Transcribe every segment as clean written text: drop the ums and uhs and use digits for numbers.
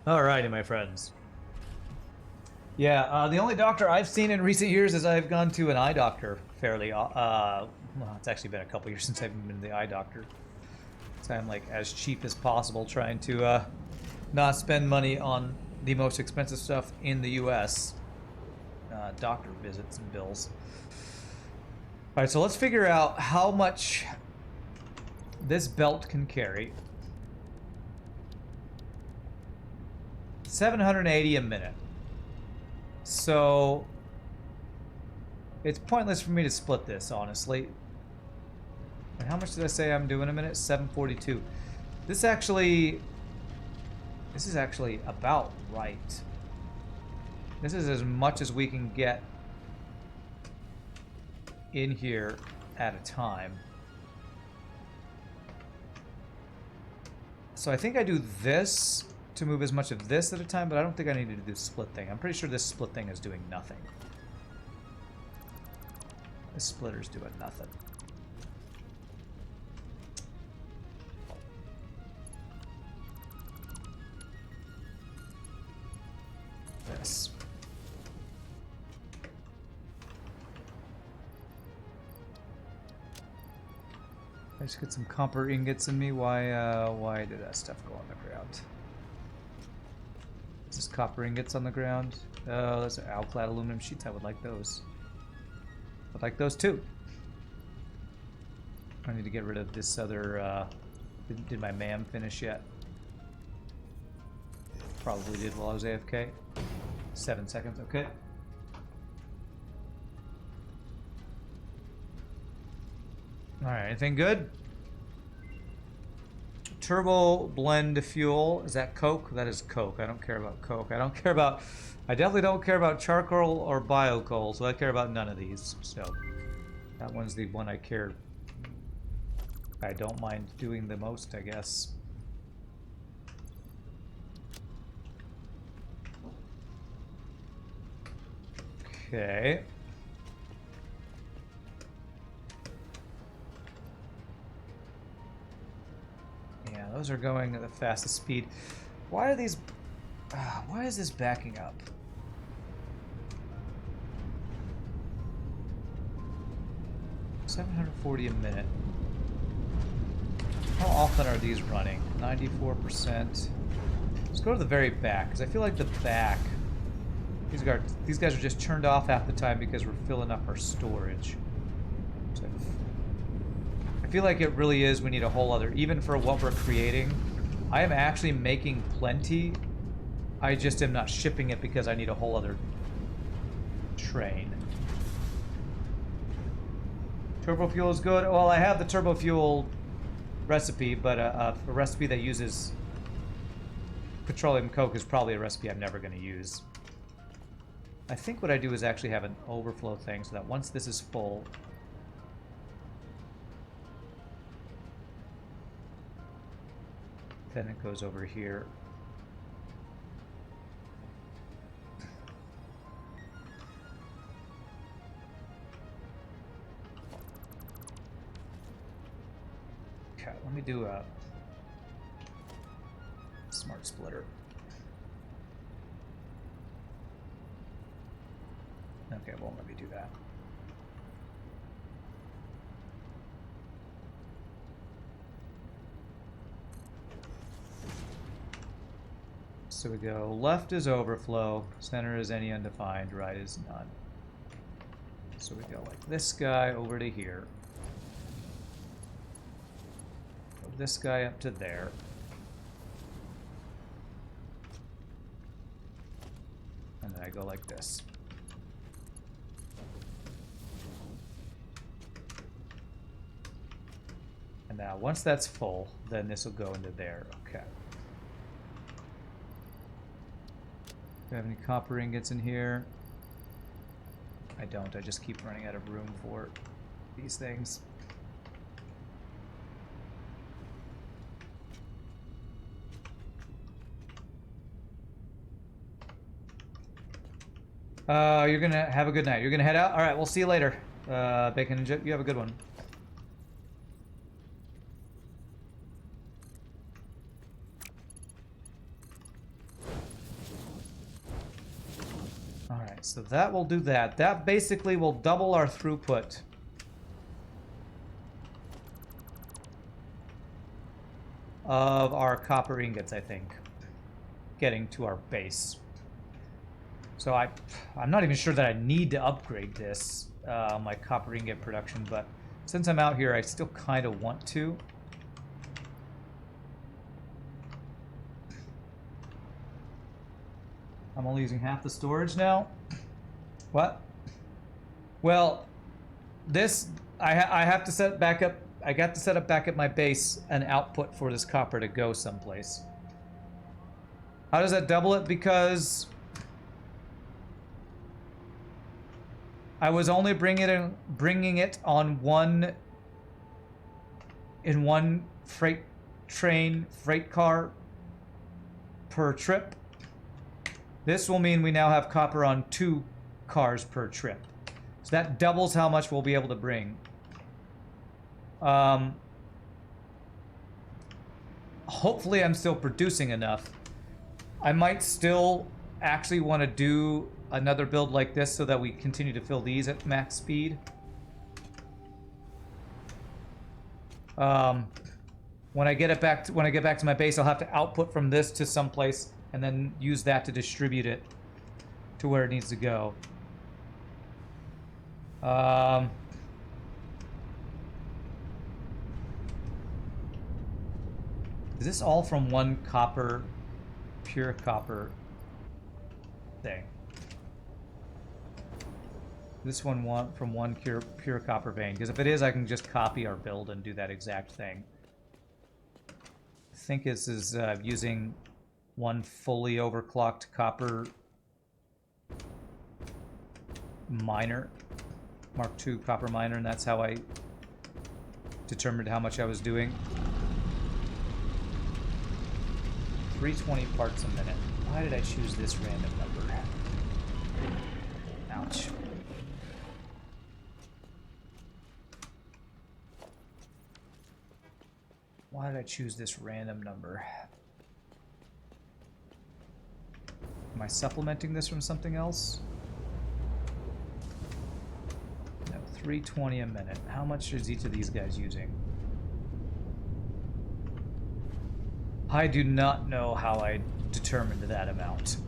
Alrighty, my friends. Yeah, the only doctor I've seen in recent years is I've gone to an eye doctor fairly. Well, it's actually been a couple years since I've been to the eye doctor. So I'm like as cheap as possible, trying to not spend money on the most expensive stuff in the U.S. Doctor visits and bills. All right, so let's figure out how much this belt can carry. 780 a minute. So it's pointless for me to split this, honestly. And how much did I say I'm doing a minute? 742. This is actually about right. This is as much as we can get in here at a time. So I think I do this to move as much of this at a time, but I don't think I need to do this split thing. I'm pretty sure this split thing is doing nothing. This splitter's doing nothing. This. I just get some copper ingots in me. Why did that stuff go on the ground? Is this copper ingots on the ground? Oh, those are alclad aluminum sheets. I would like those. I'd like those too. I need to get rid of this other. Did my MAM finish yet? Probably did while I was AFK. 7 seconds. Okay. Alright, anything good? Turbo blend fuel. Is that Coke? That is Coke. I don't care about Coke. I definitely don't care about charcoal or bio coal, so I care about none of these. So that one's the one I don't mind doing the most, I guess. Okay. Yeah, those are going at the fastest speed. Why are these... why is this backing up? $740 a minute. How often are these running? 94%. Let's go to the very back, because I feel like the back... These guys are just turned off half the time because we're filling up our storage. So I feel like it really is, we need a whole other... Even for what we're creating, I am actually making plenty. I just am not shipping it because I need a whole other train. Turbo fuel is good. Well, I have the turbo fuel recipe, but a recipe that uses petroleum coke is probably a recipe I'm never going to use. I think what I do is actually have an overflow thing so that once this is full, then it goes over here. Okay, let me do a smart splitter. Okay, it won't let me do that. So we go, left is overflow, center is any undefined, right is none. So we go like this guy over to here. Go this guy up to there. And then I go like this. And now once that's full, then this will go into there. Okay. Do I have any copper ingots in here? I don't. I just keep running out of room for these things. You're gonna have a good night. You're gonna head out? Alright, we'll see you later. Bacon and Jip, you have a good one. Alright, so that will do that. That basically will double our throughput. Of our copper ingots, I think. Getting to our base. So I'm not even sure that I need to upgrade this, my copper ingot production, but since I'm out here, I still kind of want to. I'm only using half the storage now. What? Well, this, I have to set back up, I got to set up back at my base an output for this copper to go someplace. How does that double it? Because I was only bringing it on one freight car per trip. This will mean we now have copper on 2 cars per trip. So that doubles how much we'll be able to bring. Hopefully I'm still producing enough. I might still actually want to do another build like this so that we continue to fill these at max speed. When I get back to my base, I'll have to output from this to someplace and then use that to distribute it to where it needs to go. Is this all from one copper, pure copper thing? This one from one pure copper vein, because if it is, I can just copy our build and do that exact thing. I think this is using one fully overclocked copper miner, Mark II copper miner, and that's how I determined how much I was doing. 320 parts a minute. Why did I choose this random number? Ouch. Why did I choose this random number? Am I supplementing this from something else? No, 320 a minute. How much is each of these guys using? I do not know how I determined that amount.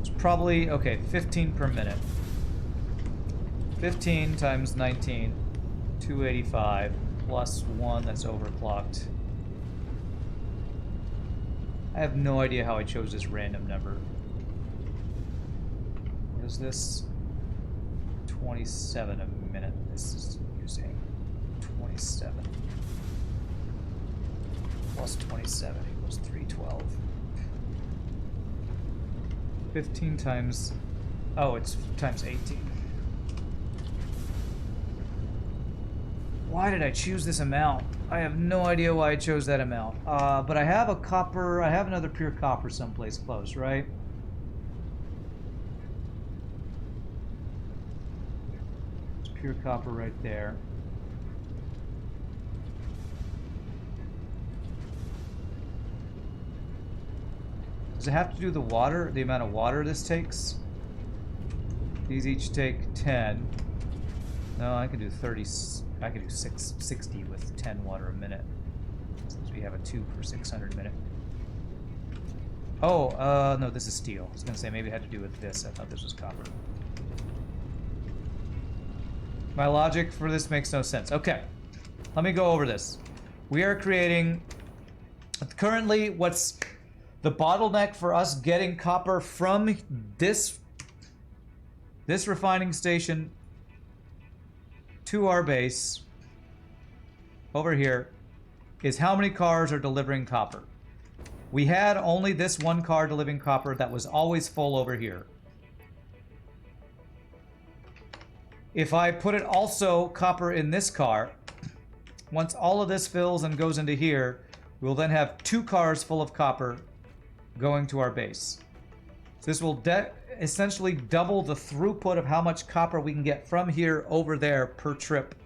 It's probably, okay, 15 per minute. 15 times 19, 285, plus 1 that's overclocked. I have no idea how I chose this random number. What is this? 27 a minute. This is using 27 plus 27 equals 312. 15 times, oh, it's times 18. Why did I choose this amount? I have no idea why I chose that amount. But I have a copper, I have another pure copper someplace close, right? It's pure copper right there. Does it have to do the water, the amount of water this takes? These each take 10. No, I can do 30. I can do 60 with 10 water a minute. Since we have a 2 per 600 minute. Oh, no, this is steel. I was gonna say maybe it had to do with this. I thought this was copper. My logic for this makes no sense. Okay, let me go over this. We are creating, currently, what's the bottleneck for us getting copper from this refining station to our base over here is how many cars are delivering copper. We had only this one car delivering copper that was always full over here. If I put it also copper in this car, once all of this fills and goes into here, we'll then have 2 cars full of copper going to our base. So this will essentially double the throughput of how much copper we can get from here over there per trip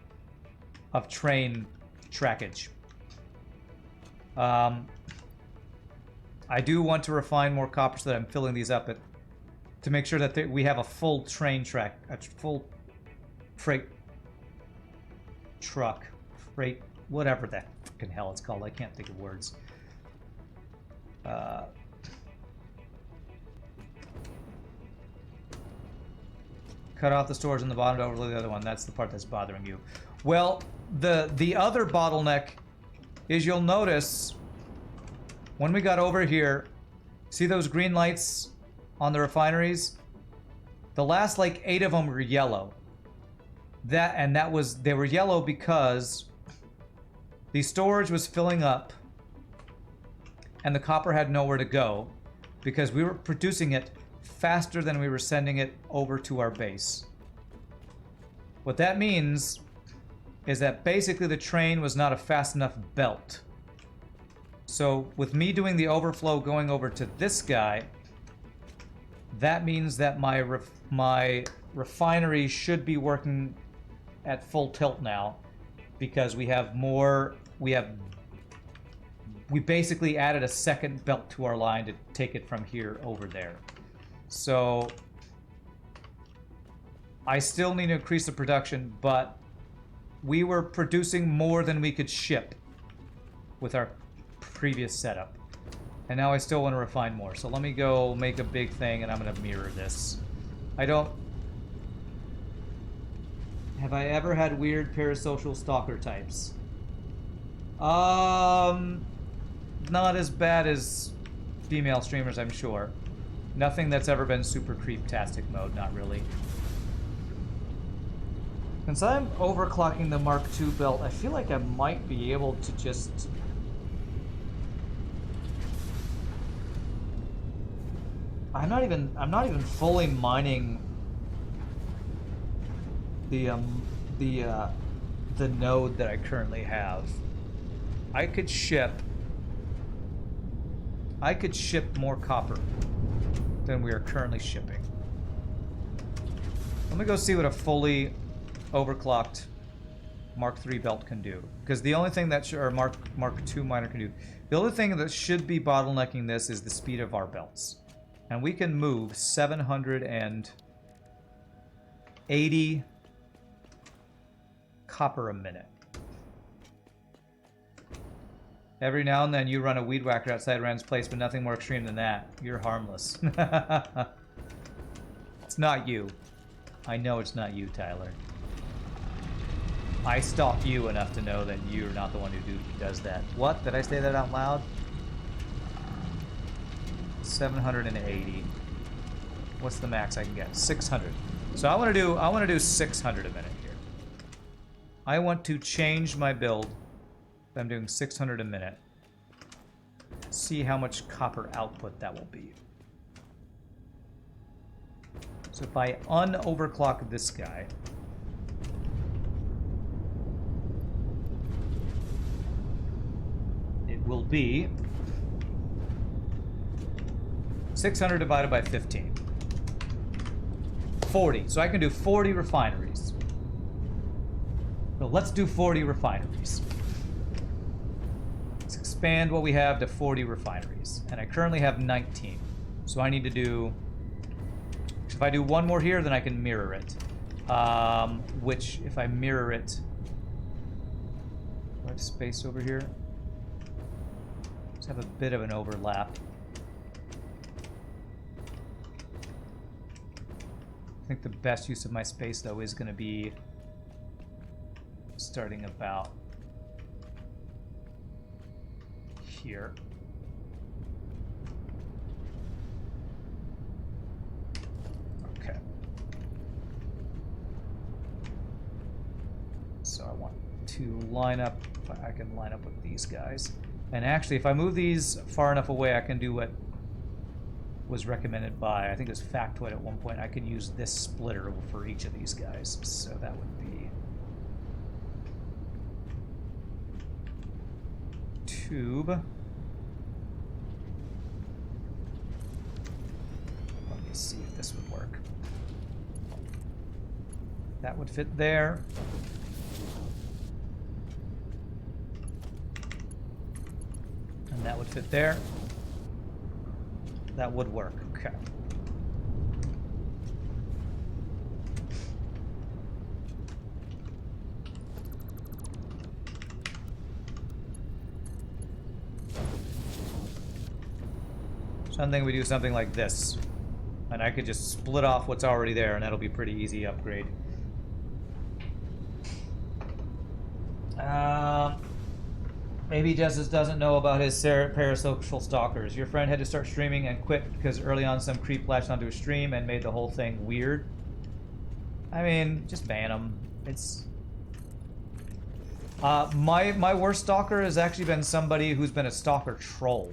of train trackage. I do want to refine more copper so that I'm filling these up to make sure that we have a full train track, a full freight truck, freight, whatever the fucking hell it's called. I can't think of words. Cut off the storage on the bottom to overlay the other one. That's the part that's bothering you. Well, the other bottleneck is you'll notice when we got over here, see those green lights on the refineries? The last like 8 of them were yellow. They were yellow because the storage was filling up and the copper had nowhere to go because we were producing it faster than we were sending it over to our base. What that means is that basically the train was not a fast enough belt. So with me doing the overflow going over to this guy, that means that my refinery should be working at full tilt now because we basically added a second belt to our line to take it from here over there. So I still need to increase the production, but we were producing more than we could ship with our previous setup. And now I still want to refine more. So let me go make a big thing and I'm going to mirror this. Have I ever had weird parasocial stalker types? Not as bad as female streamers, I'm sure. Nothing that's ever been super creep-tastic mode, not really. Since I'm overclocking the Mark II belt, I feel like I might be able to just... I'm not even fully mining the node that I currently have. I could ship more copper than we are currently shipping. Let me go see what a fully overclocked Mark III belt can do. Because the only thing that or Mark II miner can do, the only thing that should be bottlenecking this is the speed of our belts. And we can move 780 copper a minute. Every now and then you run a weed whacker outside Rand's place, but nothing more extreme than that. You're harmless. It's not you. I know it's not you, Tyler. I stalk you enough to know that you're not the one who does that. What? Did I say that out loud? 780. What's the max I can get? 600. So I want to do 600 a minute here. I want to change my build. I'm doing 600 a minute. See how much copper output that will be. So if I un-overclock this guy, it will be 600 divided by 15. 40. So I can do 40 refineries. So let's do 40 refineries. Let's expand what we have to 40 refineries. And I currently have 19. So I need to do... If I do one more here, then I can mirror it. Which, if I mirror it... Do I have space over here? Let's have a bit of an overlap. I think the best use of my space, though, is going to be starting about here. Okay. So I want to line up, I can line up with these guys. And actually, if I move these far enough away, I can do what was recommended by, I think it was Factoid at one point. I could use this splitter for each of these guys. So that would be tube. Let me see if this would work. That would fit there. And that would fit there. That would work. Okay. So I'm thinking we do something like this. And I could just split off what's already there, and that'll be a pretty easy upgrade. Maybe Justice doesn't know about his parasocial stalkers. Your friend had to start streaming and quit because early on some creep latched onto his stream and made the whole thing weird. I mean, just ban him. It's... my worst stalker has actually been somebody who's been a stalker troll.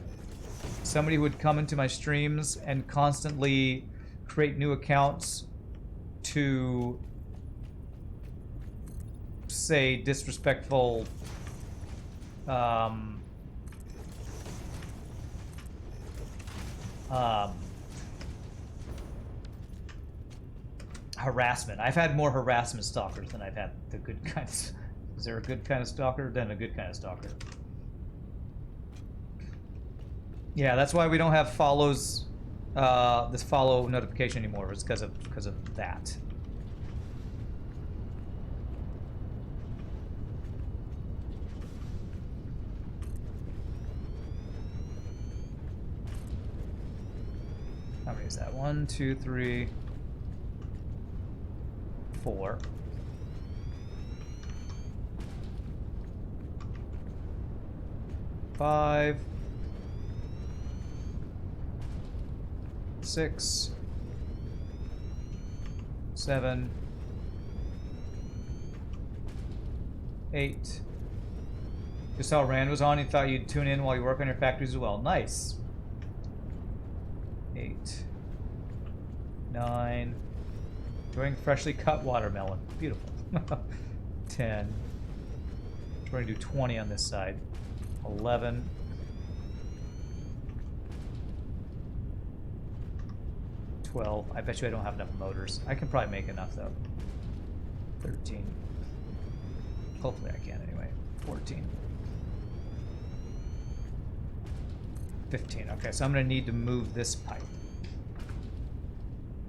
Somebody who would come into my streams and constantly create new accounts to say disrespectful harassment. I've had more harassment stalkers than I've had the good kinds. Is there a good kind of stalker? Then a good kind of stalker. Yeah, that's why we don't have follows, this follow notification anymore. It's because of that. How many is that? 1, 2, 3, 4. 5, 6, 7, 8. Just saw Rand was on. He thought you'd tune in while you work on your factories as well. Nice. 8, 9. Enjoying freshly cut watermelon. Beautiful. 10. We're going to do 20 on this side. 11. 12. I bet you I don't have enough motors. I can probably make enough though. 13. Hopefully I can anyway. 14. 15. Okay, so I'm going to need to move this pipe.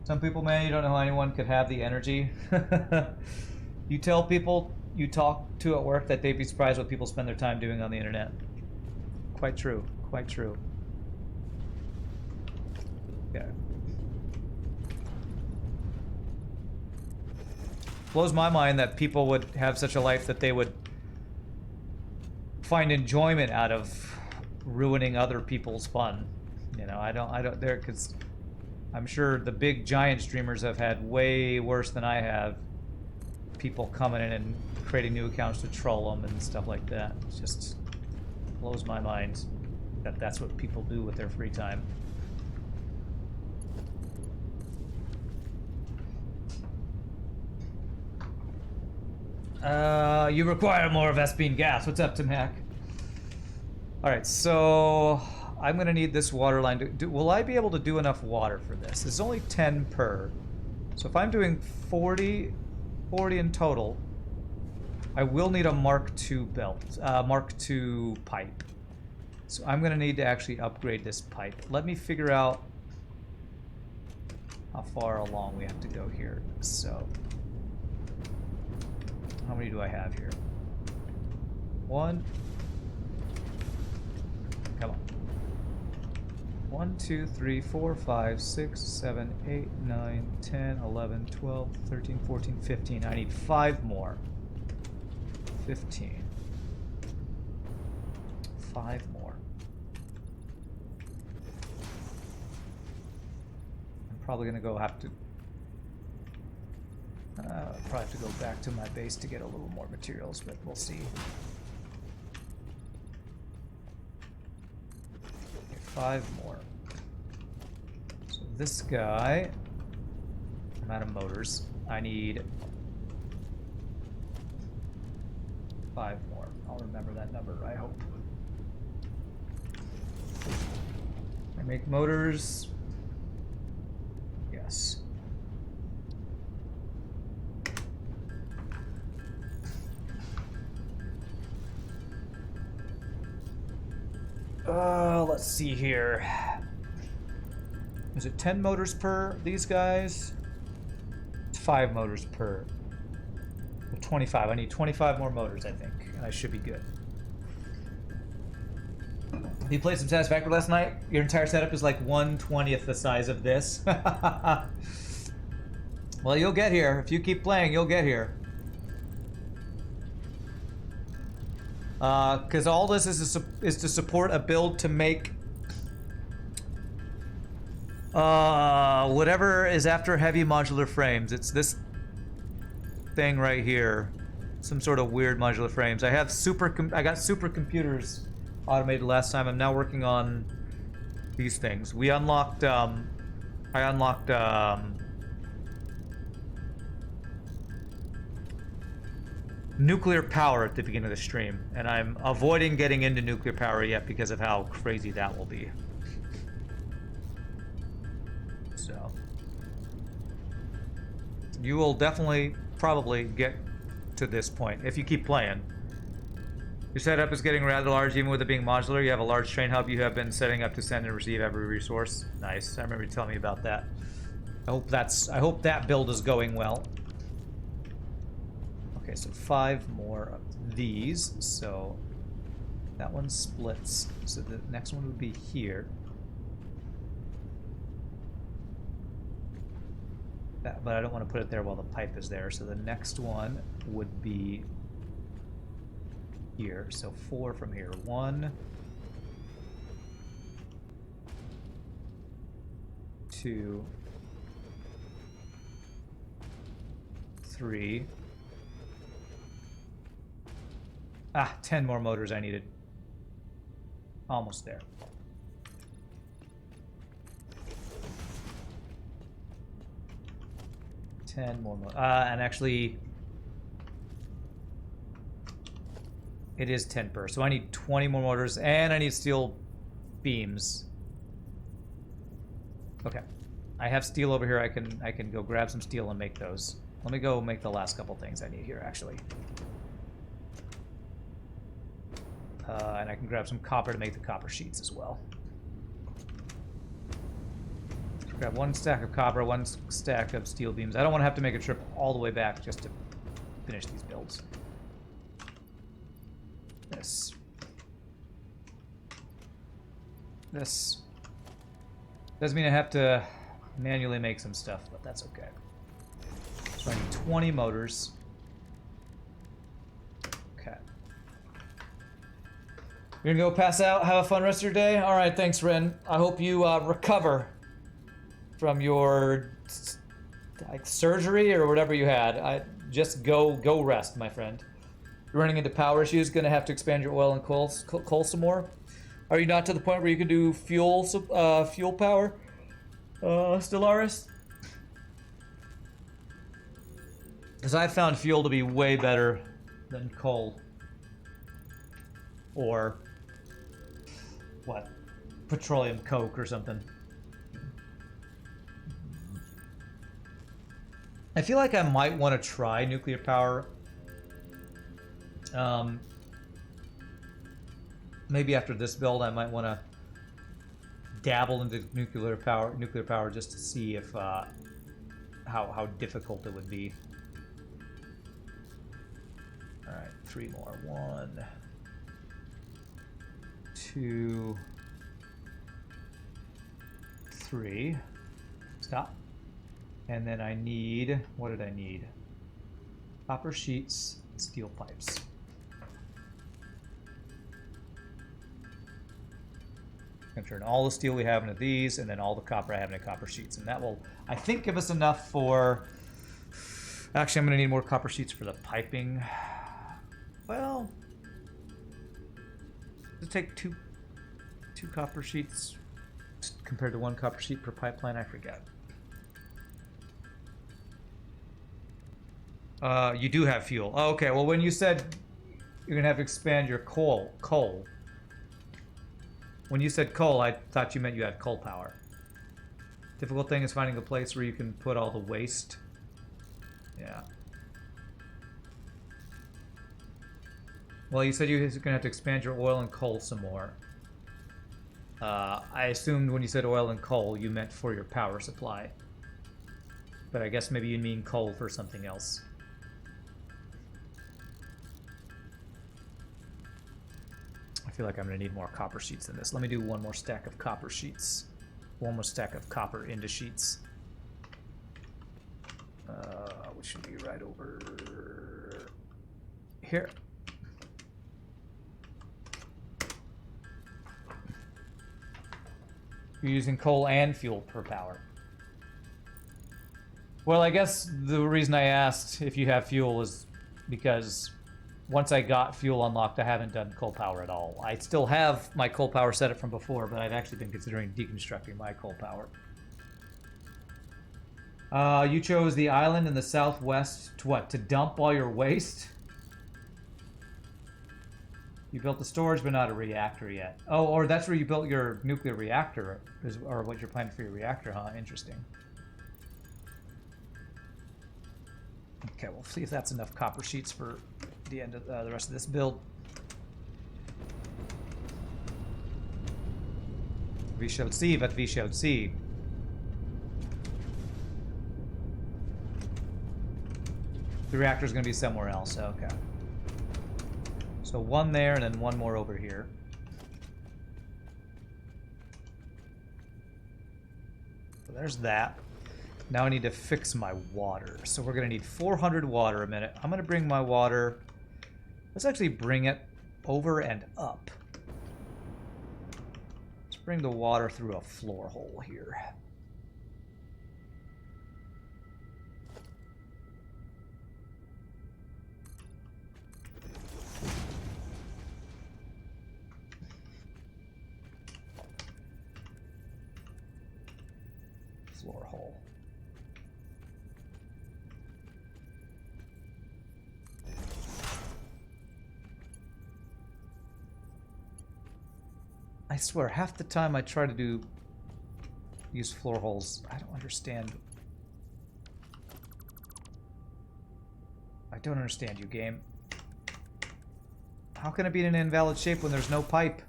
Some people, man, you don't know how anyone could have the energy. You tell people you talk to at work that they'd be surprised what people spend their time doing on the internet. Quite true. Quite true. Okay. Blows my mind that people would have such a life that they would find enjoyment out of ruining other people's fun. You know, I don't there, because I'm sure the big giant streamers have had way worse than I have. People coming in and creating new accounts to troll them and stuff like that. It just blows my mind that that's what people do with their free time. You require more Vespine gas. What's up, Tim Hack? Alright, so I'm gonna need this water line. Will I be able to do enough water for this? It's only 10 per. So if I'm doing 40 in total, I will need a Mark II belt, Mark II pipe. So I'm gonna need to actually upgrade this pipe. Let me figure out how far along we have to go here. So, how many do I have here? 1. Come on. 1, 2, 3, 4, 5, 6, 7, 8, 9, 10, 11, 12, 13, 14, 15. I need 5 more. 15. 5 more. I'm probably gonna have to go back to my base to get a little more materials, but we'll see. Okay, 5 more. So this guy, I'm out of motors. I need 5 more. I'll remember that number, I hope. I make motors. Yes. Let's see here. Is it 10 motors per these guys? It's 5 motors per. Well, 25. I need 25 more motors, I think, and I should be good. You played some Satisfactory last night? Your entire setup is like 1/20th the size of this. Well, you'll get here. If you keep playing, you'll get here. Because all this is to support a build to make whatever is after heavy modular frames. It's this thing right here. Some sort of weird modular frames. I got supercomputers automated last time. I'm now working on these things. We unlocked, I unlocked, nuclear power at the beginning of the stream, and I'm avoiding getting into nuclear power yet because of how crazy that will be. So, you will definitely, probably get to this point if you keep playing. Your setup is getting rather large, even with it being modular. You have a large train hub you have been setting up to send and receive every resource. Nice. I remember you telling me about that. I hope that build is going well. Okay, so 5 more of these. So that one splits. So the next one would be here. But I don't want to put it there while the pipe is there. So the next one would be here. So 4 from here. 1, 2, 3. 10 more motors I needed. Almost there. And actually, it is 10 per. So I need 20 more motors, and I need steel beams. Okay, I have steel over here. I can go grab some steel and make those. Let me go make the last couple things I need here, actually. And I can grab some copper to make the copper sheets as well. Grab 1 stack of copper, 1 stack of steel beams. I don't want to have to make a trip all the way back just to finish these builds. This. Doesn't mean I have to manually make some stuff, but that's okay. So I need 20 motors. Okay. You're gonna go pass out, have a fun rest of your day? Alright, thanks, Ren. I hope you recover from your like surgery or whatever you had. Just go rest, my friend. You're running into power issues. Gonna have to expand your oil and coal some more. Are you not to the point where you can do fuel power, Stellaris? Because I found fuel to be way better than coal. Or what? Petroleum coke or something. I feel like I might want to try nuclear power. Maybe after this build, I might want to dabble into nuclear power just to see if how difficult it would be. All right, 3 more. 1, 2, 3. Stop. And then I need, what did I need? Copper sheets, steel pipes. I'm gonna turn all the steel we have into these, and then all the copper I have into copper sheets. And that will, I think, give us enough for, actually I'm gonna need more copper sheets for the piping. Well, does it take two copper sheets compared to 1 copper sheet per pipeline? I forget. You do have fuel. Oh, okay, well when you said you're gonna have to expand your coal. When you said coal, I thought you meant you had coal power. Difficult thing is finding a place where you can put all the waste. Yeah. Well, you said you're gonna have to expand your oil and coal some more. I assumed when you said oil and coal, you meant for your power supply. But I guess maybe you mean coal for something else. I feel like I'm going to need more copper sheets than this. Let me do one more stack of copper sheets. One more stack of copper into sheets. Which should be right over here. You're using coal and fuel per power. Well, I guess the reason I asked if you have fuel is because once I got fuel unlocked, I haven't done coal power at all. I still have my coal power set up from before, but I've actually been considering deconstructing my coal power. You chose the island in the southwest to what? To dump all your waste? You built the storage, but not a reactor yet. Oh, or that's where you built your nuclear reactor, or what you're planning for your reactor, huh? Interesting. Okay, we'll see if that's enough copper sheets for the end of the rest of this build. We shall see what we shall see. The reactor's going to be somewhere else. Okay. So one there and then one more over here. So there's that. Now I need to fix my water. So we're going to need 400 water a minute. I'm going to bring my water... Let's actually bring it over and up. Let's bring the water through a floor hole here. Floor hole. I swear, half the time I try to use floor holes, I don't understand. I don't understand you, game. How can it be in an invalid shape when there's no pipe?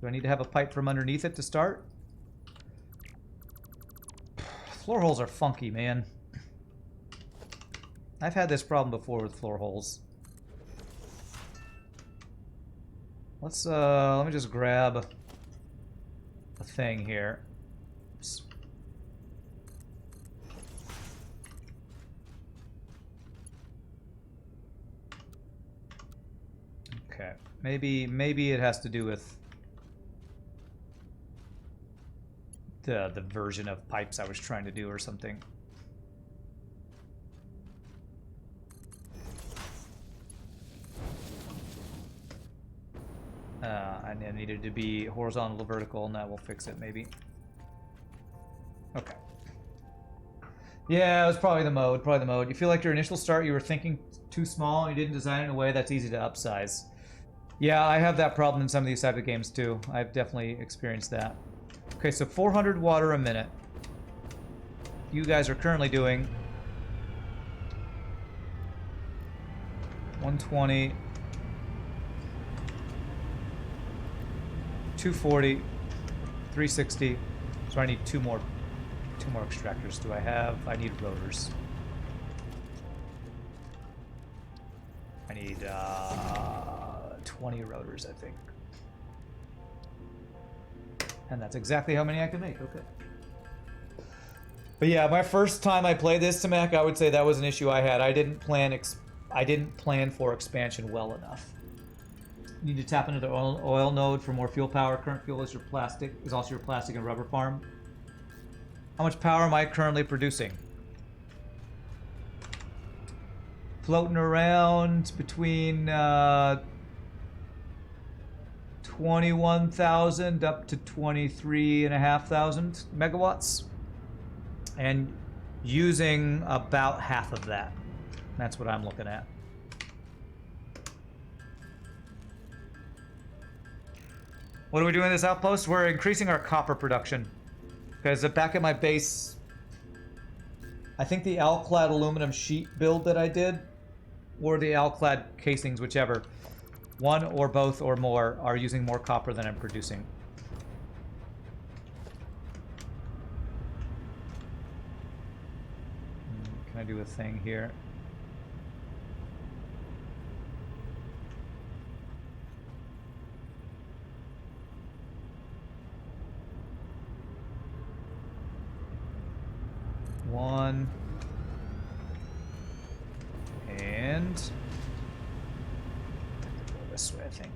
Do I need to have a pipe from underneath it to start? Floor holes are funky, man. I've had this problem before with floor holes. Let's let me just grab a thing here. Oops. Okay, maybe it has to do with the version of pipes I was trying to do or something. I needed to be horizontal to vertical, and that will fix it, maybe. Okay. Yeah, it was probably the mode, You feel like your initial start, you were thinking too small, and you didn't design it in a way that's easy to upsize. Yeah, I have that problem in some of these type of games, too. I've definitely experienced that. Okay, so 400 water a minute. You guys are currently doing 120, 240, 360. So I need two more extractors. Do I have? I need rotors. I need 20 rotors, I think. And that's exactly how many I can make. Okay. But yeah, my first time I played this, Tamak, I would say that was an issue I had. I didn't plan for expansion well enough. You need to tap into the oil node for more fuel power. Current fuel is also your plastic and rubber farm. How much power am I currently producing? Floating around between 21,000 up to 23,500 megawatts, and using about half of that. That's what I'm looking at. What are we doing in this outpost? We're increasing our copper production. Because back at my base, I think the alclad aluminum sheet build that I did, or the alclad casings, whichever, one or both or more, are using more copper than I'm producing. Can I do a thing here? One. And go this way, I think.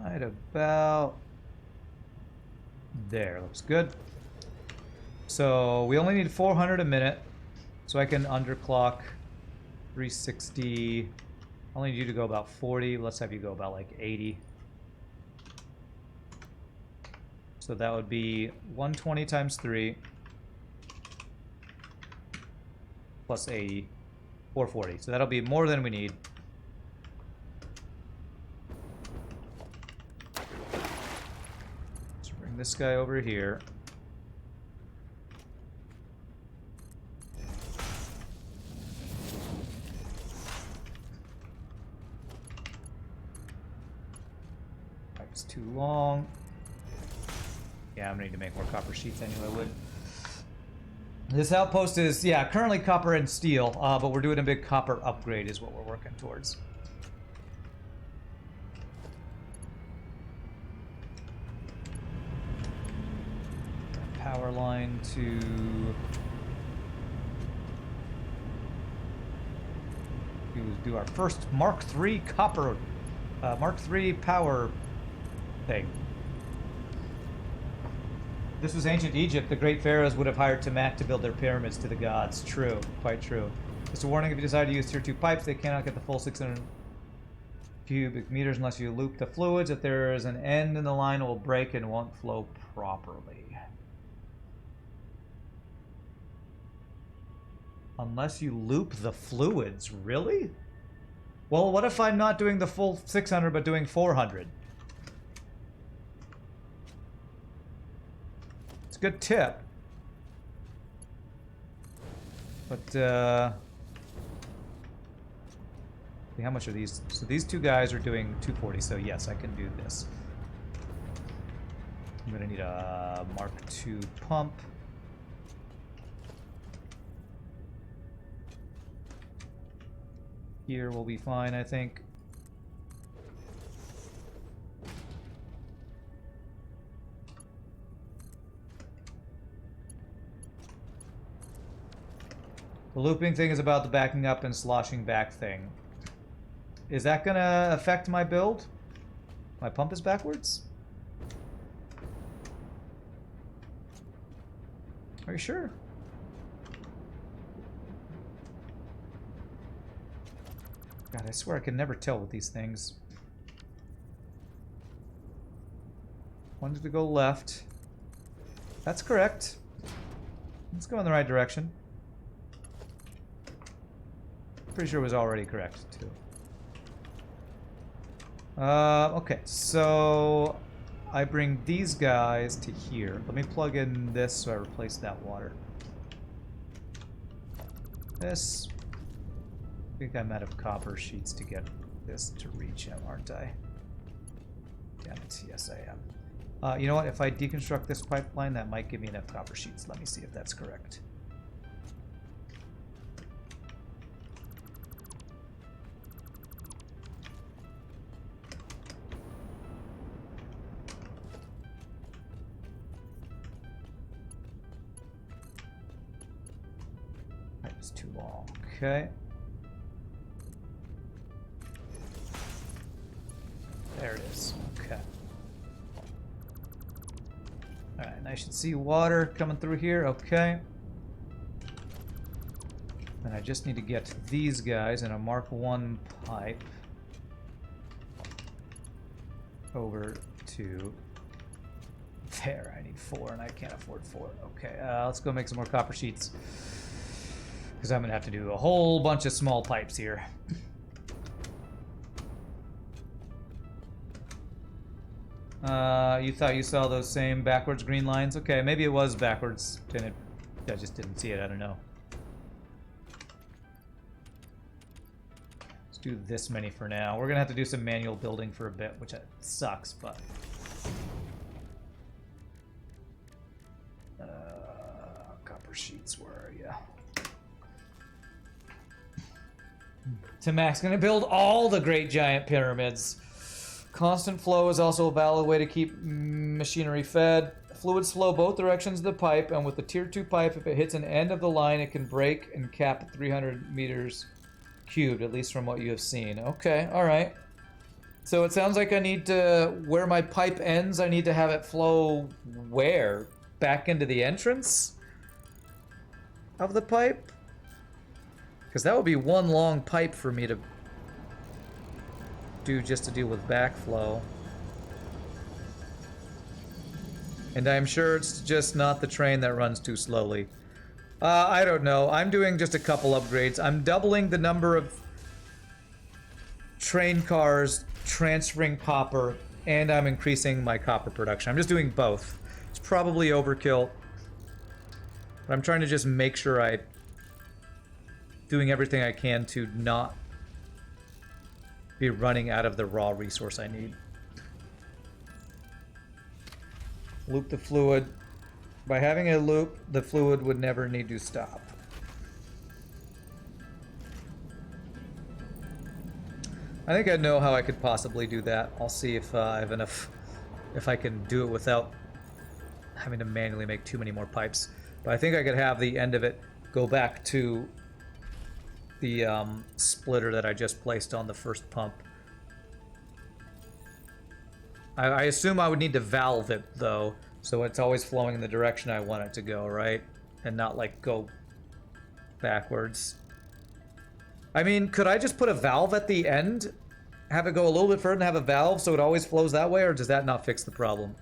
Right about there. Looks good. So we only need 400 a minute, so I can underclock 360. I only need you to go about 40. Let's have you go about like 80. So that would be 120 times 3 plus 80, 440. So that'll be more than we need. Let's bring this guy over here. Pipe's too long. Yeah, I'm gonna need to make more copper sheets anyway. Wood. This outpost is, yeah, currently copper and steel, but we're doing a big copper upgrade is what we're working towards. Power line to do our first Mark III copper, Mark III power thing. This was ancient Egypt. The great pharaohs would have hired Tamak to build their pyramids to the gods. True, quite true. Just a warning, if you decide to use tier 2 pipes, they cannot get the full 600 cubic meters unless you loop the fluids. If there is an end in the line, it will break and won't flow properly. Unless you loop the fluids, really? Well, what if I'm not doing the full 600 but doing 400? It's a good tip. But, how much are these? So these two guys are doing 240, so yes, I can do this. I'm gonna need a Mark II pump. Here will be fine, I think. The looping thing is about the backing up and sloshing back thing. Is that gonna affect my build? My pump is backwards? Are you sure? God, I swear I can never tell with these things. Wanted to go left. That's correct. Let's go in the right direction. Pretty sure it was already correct, too. Okay, so I bring these guys to here. Let me plug in this so I replace that water. This. I think I'm out of copper sheets to get this to reach him, aren't I? Damn it, yes I am. You know what, if I deconstruct this pipeline, that might give me enough copper sheets. Let me see if that's correct. Pipe is too long, okay. There it is. Okay. Alright, and I should see water coming through here. Okay. And I just need to get these guys in a Mark I pipe over to there. I need 4 and I can't afford 4. Okay, let's go make some more copper sheets. Because I'm going to have to do a whole bunch of small pipes here. You thought you saw those same backwards green lines? Okay, maybe it was backwards, and I just didn't see it, I don't know. do this many for now. We're gonna have to do some manual building for a bit, which sucks, but... copper sheets, where are you? Timac's gonna build all the great giant pyramids. Constant flow is also a valid way to keep machinery fed. Fluids flow both directions of the pipe, and with the tier 2 pipe, if it hits an end of the line, it can break and cap at 300 meters cubed, at least from what you have seen. Okay, alright. So it sounds like I need to, where my pipe ends, I need to have it flow where? Back into the entrance of the pipe? Because that would be one long pipe for me to do just to deal with backflow. And I'm sure it's just not the train that runs too slowly. I don't know. I'm doing just a couple upgrades. I'm doubling the number of train cars transferring copper, and I'm increasing my copper production. I'm just doing both. It's probably overkill, but I'm trying to just make sure I'm doing everything I can to not be running out of the raw resource I need. Loop the fluid. By having a loop, the fluid would never need to stop. I think I know how I could possibly do that. I'll see if I have enough, if I can do it without having to manually make too many more pipes. But I think I could have the end of it go back to the splitter that I just placed on the first pump. I assume I would need to valve it, though, so it's always flowing in the direction I want it to go, right? And not, like, go backwards. I mean, could I just put a valve at the end? Have it go a little bit further and have a valve so it always flows that way, or does that not fix the problem?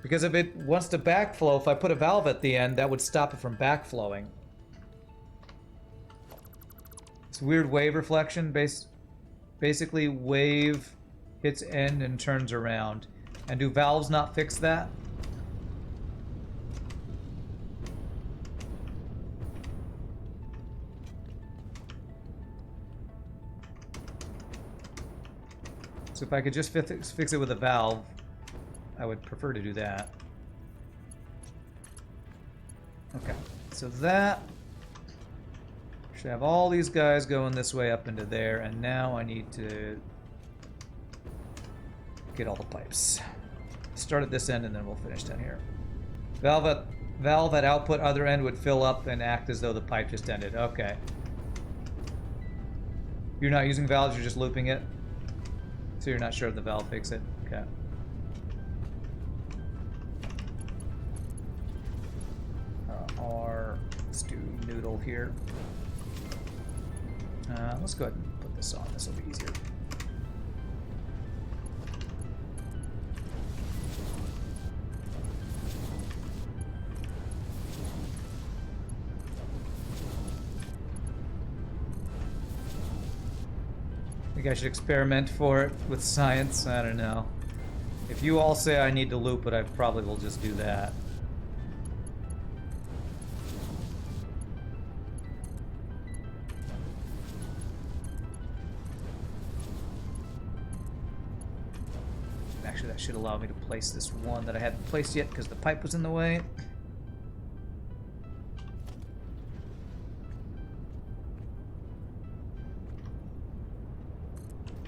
Because if it wants to backflow, if I put a valve at the end, that would stop it from backflowing. It's weird wave reflection. Basically, wave hits end and turns around. And do valves not fix that? So if I could just fix it with a valve, I would prefer to do that. Okay, so that should have all these guys going this way up into there, and now I need to get all the pipes. Start at this end and then we'll finish down here. Valve at output other end would fill up and act as though the pipe just ended. Okay. You're not using valves, you're just looping it? So you're not sure if the valve fixes it? Okay. Let's do noodle here. Let's go ahead and put this on. This will be easier. I think I should experiment for it with science. I don't know. If you all say I need to loop it, I probably will just do that. Actually, that should allow me to place this one that I hadn't placed yet because the pipe was in the way.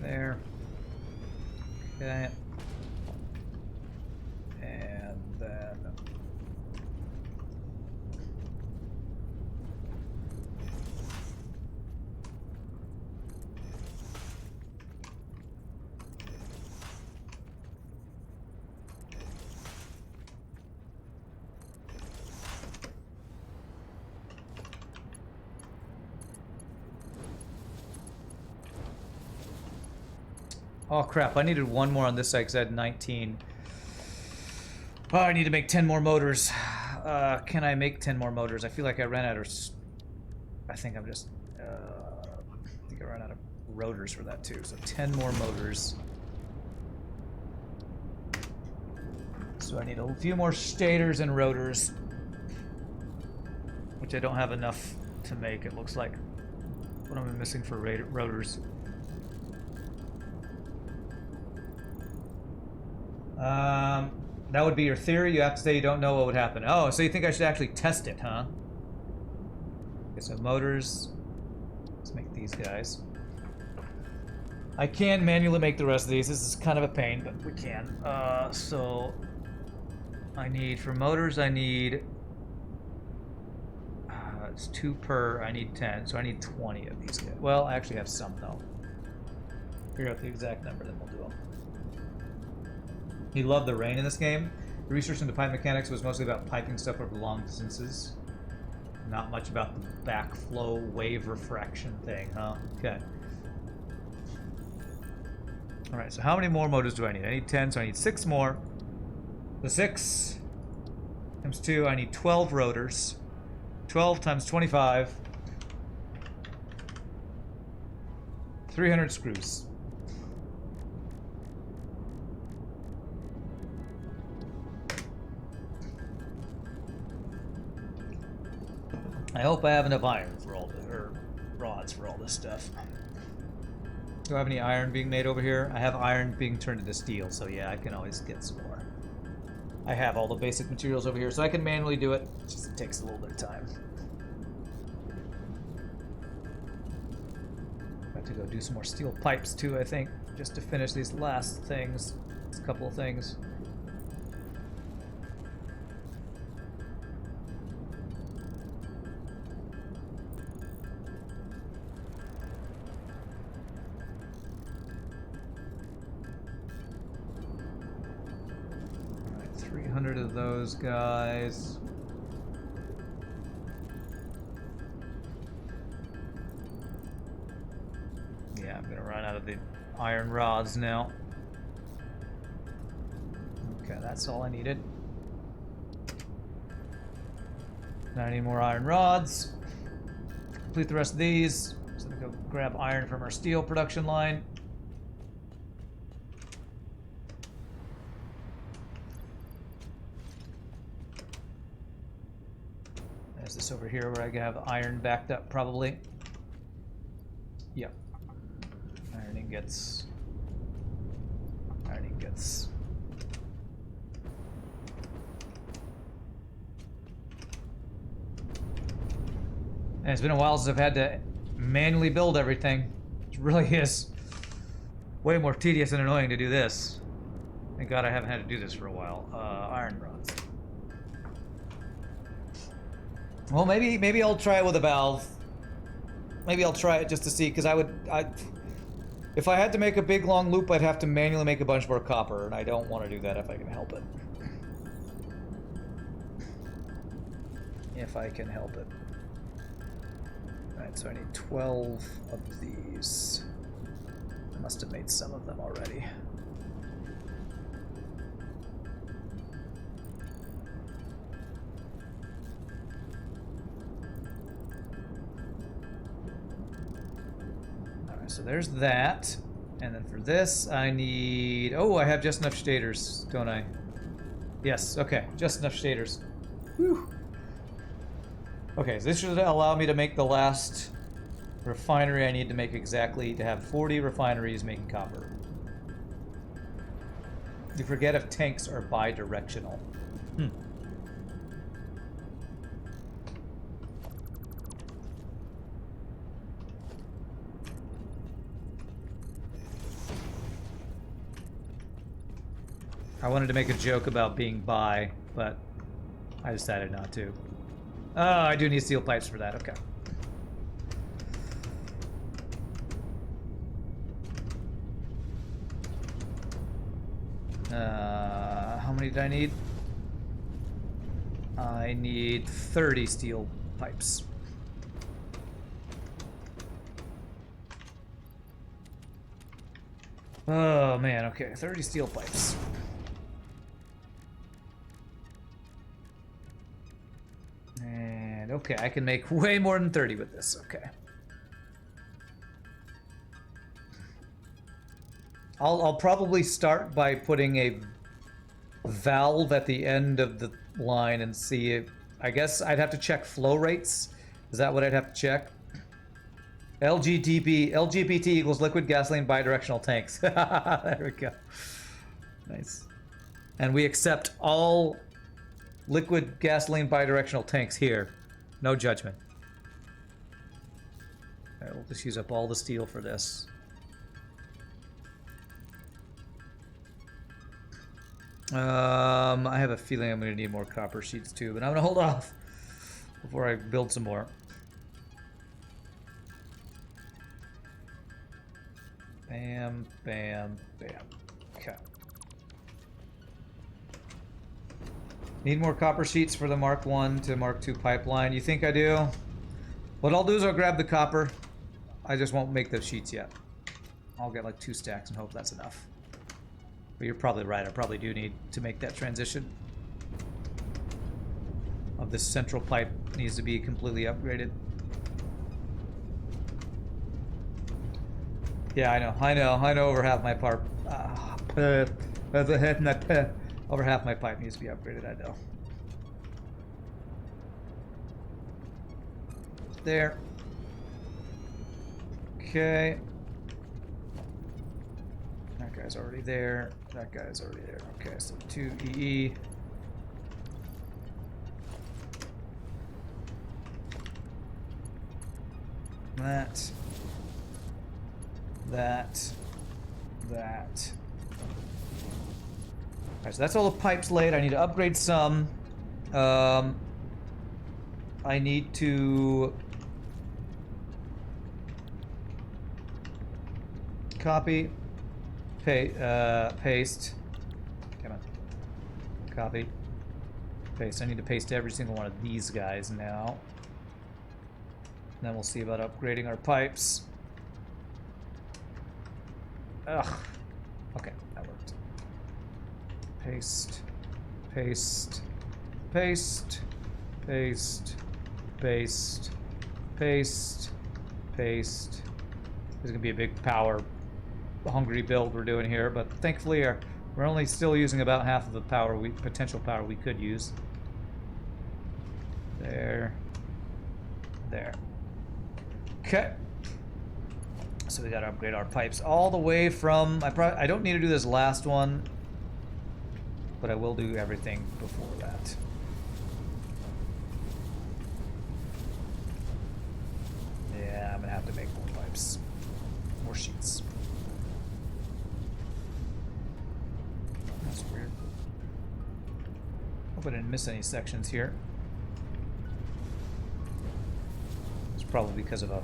There. Okay. And then... Oh crap, I needed one more on this side because I had 19. Oh, I need to make 10 more motors. Can I make 10 more motors? I feel like I ran out of... I think I'm just... I think I ran out of rotors for that too. So 10 more motors. So I need a few more stators and rotors. Which I don't have enough to make, it looks like. What am I missing for rotors? That would be your theory. You have to say you don't know what would happen. Oh, so you think I should actually test it, huh? Okay, so motors. Let's make these guys. I can manually make the rest of these. This is kind of a pain, but we can. So I need, for motors, I need, it's 2 per, I need 10, so I need 20 of these guys. Well, I actually have some, though. Figure out the exact number, then we'll do them. He loved the rain in this game. The research into pipe mechanics was mostly about piping stuff over long distances. Not much about the backflow wave refraction thing, huh? Okay. Alright, so how many more motors do I need? I need 10, so I need 6 more. The 6 times 2, I need 12 rotors. 12 times 25. 300 screws. I hope I have enough iron for all the, or rods for all this stuff. Do I have any iron being made over here? I have iron being turned into steel, so yeah, I can always get some more. I have all the basic materials over here, so I can manually do it. It just takes a little bit of time. I have to go do some more steel pipes too, I think, just to finish these last things. This couple of things. Of those guys. Yeah, I'm gonna run out of the iron rods now. Okay, that's all I needed. Now I need more iron rods. Complete the rest of these. So I'm gonna go grab iron from our steel production line. Is this over here where I have iron backed up, probably? Yep. Iron ingots. Iron ingots. And it's been a while since I've had to manually build everything. It really is way more tedious and annoying to do this. Thank God I haven't had to do this for a while. Iron rods. Well, maybe I'll try it with a valve. Maybe I'll try it just to see, because if I had to make a big long loop, I'd have to manually make a bunch more copper, and I don't want to do that if I can help it. If I can help it. Alright, so I need 12 of these. I must have made some of them already. So there's that, and then for this I need, oh, I have just enough stators, don't I? Yes, okay, just enough stators. Whew. Okay, so this should allow me to make the last refinery I need to make exactly, to have 40 refineries making copper. You forget if tanks are bi-directional. I wanted to make a joke about being bi, but I decided not to. Oh, I do need steel pipes for that, okay. How many did I need? I need 30 steel pipes. Oh man, okay, 30 steel pipes. And okay, I can make way more than 30 with this, okay. I'll probably start by putting a valve at the end of the line and see if, I guess I'd have to check flow rates. Is that what I'd have to check? LGBT equals liquid gasoline bidirectional tanks. There we go. Nice. And we accept all liquid gasoline bidirectional tanks here. No judgment. Alright, we'll just use up all the steel for this. I have a feeling I'm going to need more copper sheets too, but I'm going to hold off before I build some more. Bam, bam, bam. Okay. Need more copper sheets for the Mark 1 to Mark 2 pipeline. You think I do? What I'll do is I'll grab the copper. I just won't make those sheets yet. I'll get like 2 stacks and hope that's enough. But you're probably right. I probably do need to make that transition. Of this central pipe needs to be completely upgraded. Yeah, I know over half my part. Over half my pipe needs to be upgraded, I know. There. Okay. That guy's already there. That guy's already there. Okay, so 2 EE. That. Alright, so that's all the pipes laid. I need to upgrade some. I need to copy, paste. Come on. Copy, paste. I need to paste every single one of these guys now. And then we'll see about upgrading our pipes. Ugh. Okay, that worked. Paste, paste, paste, paste, paste, paste, paste. This is gonna be a big power hungry build we're doing here, but thankfully we're only still using about half of the power potential power we could use. There. There. Okay. So we gotta upgrade our pipes all the way from, I don't need to do this last one, but I will do everything before that. Yeah, I'm gonna have to make more pipes. More sheets. That's weird. Hope I didn't miss any sections here. It's probably because of a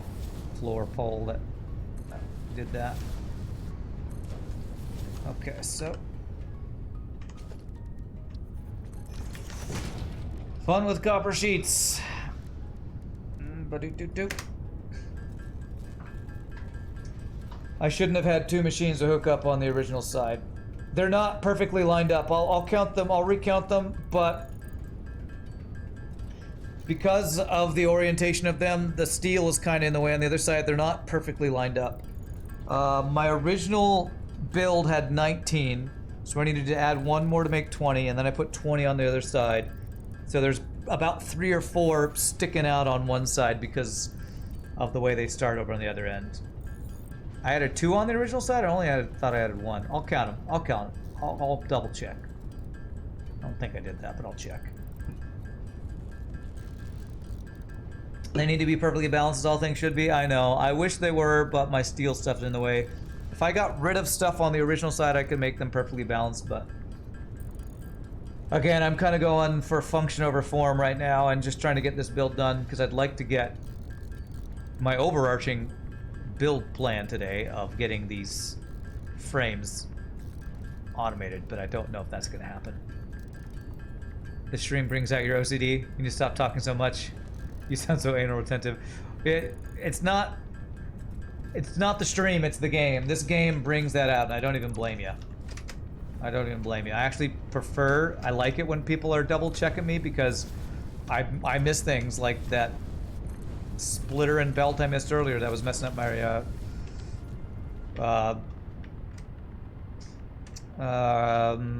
floor pole that did that. Okay, so fun with copper sheets. I shouldn't have had 2 machines to hook up on the original side. They're not perfectly lined up. I'll count them, I'll recount them, but because of the orientation of them, the steel is kind of in the way on the other side. They're not perfectly lined up. My original build had 19, so I needed to add 1 more to make 20, and then I put 20 on the other side. So there's about 3 or 4 sticking out on one side because of the way they start over on the other end. I added 2 on the original side. I only thought I added 1. I'll count them. I'll count them. I'll double check. I don't think I did that, but I'll check. They need to be perfectly balanced as all things should be. I know. I wish they were, but my steel stuff's in the way. If I got rid of stuff on the original side, I could make them perfectly balanced, but again, I'm kind of going for function over form right now and just trying to get this build done because I'd like to get my overarching build plan today of getting these frames automated, but I don't know if that's going to happen. This stream brings out your OCD. You need to stop talking so much. You sound so anal retentive. It's not the stream, it's the game. This game brings that out, and I don't even blame you. I don't even blame you. I actually I like it when people are double checking me because I miss things like that splitter and belt I missed earlier that was messing up my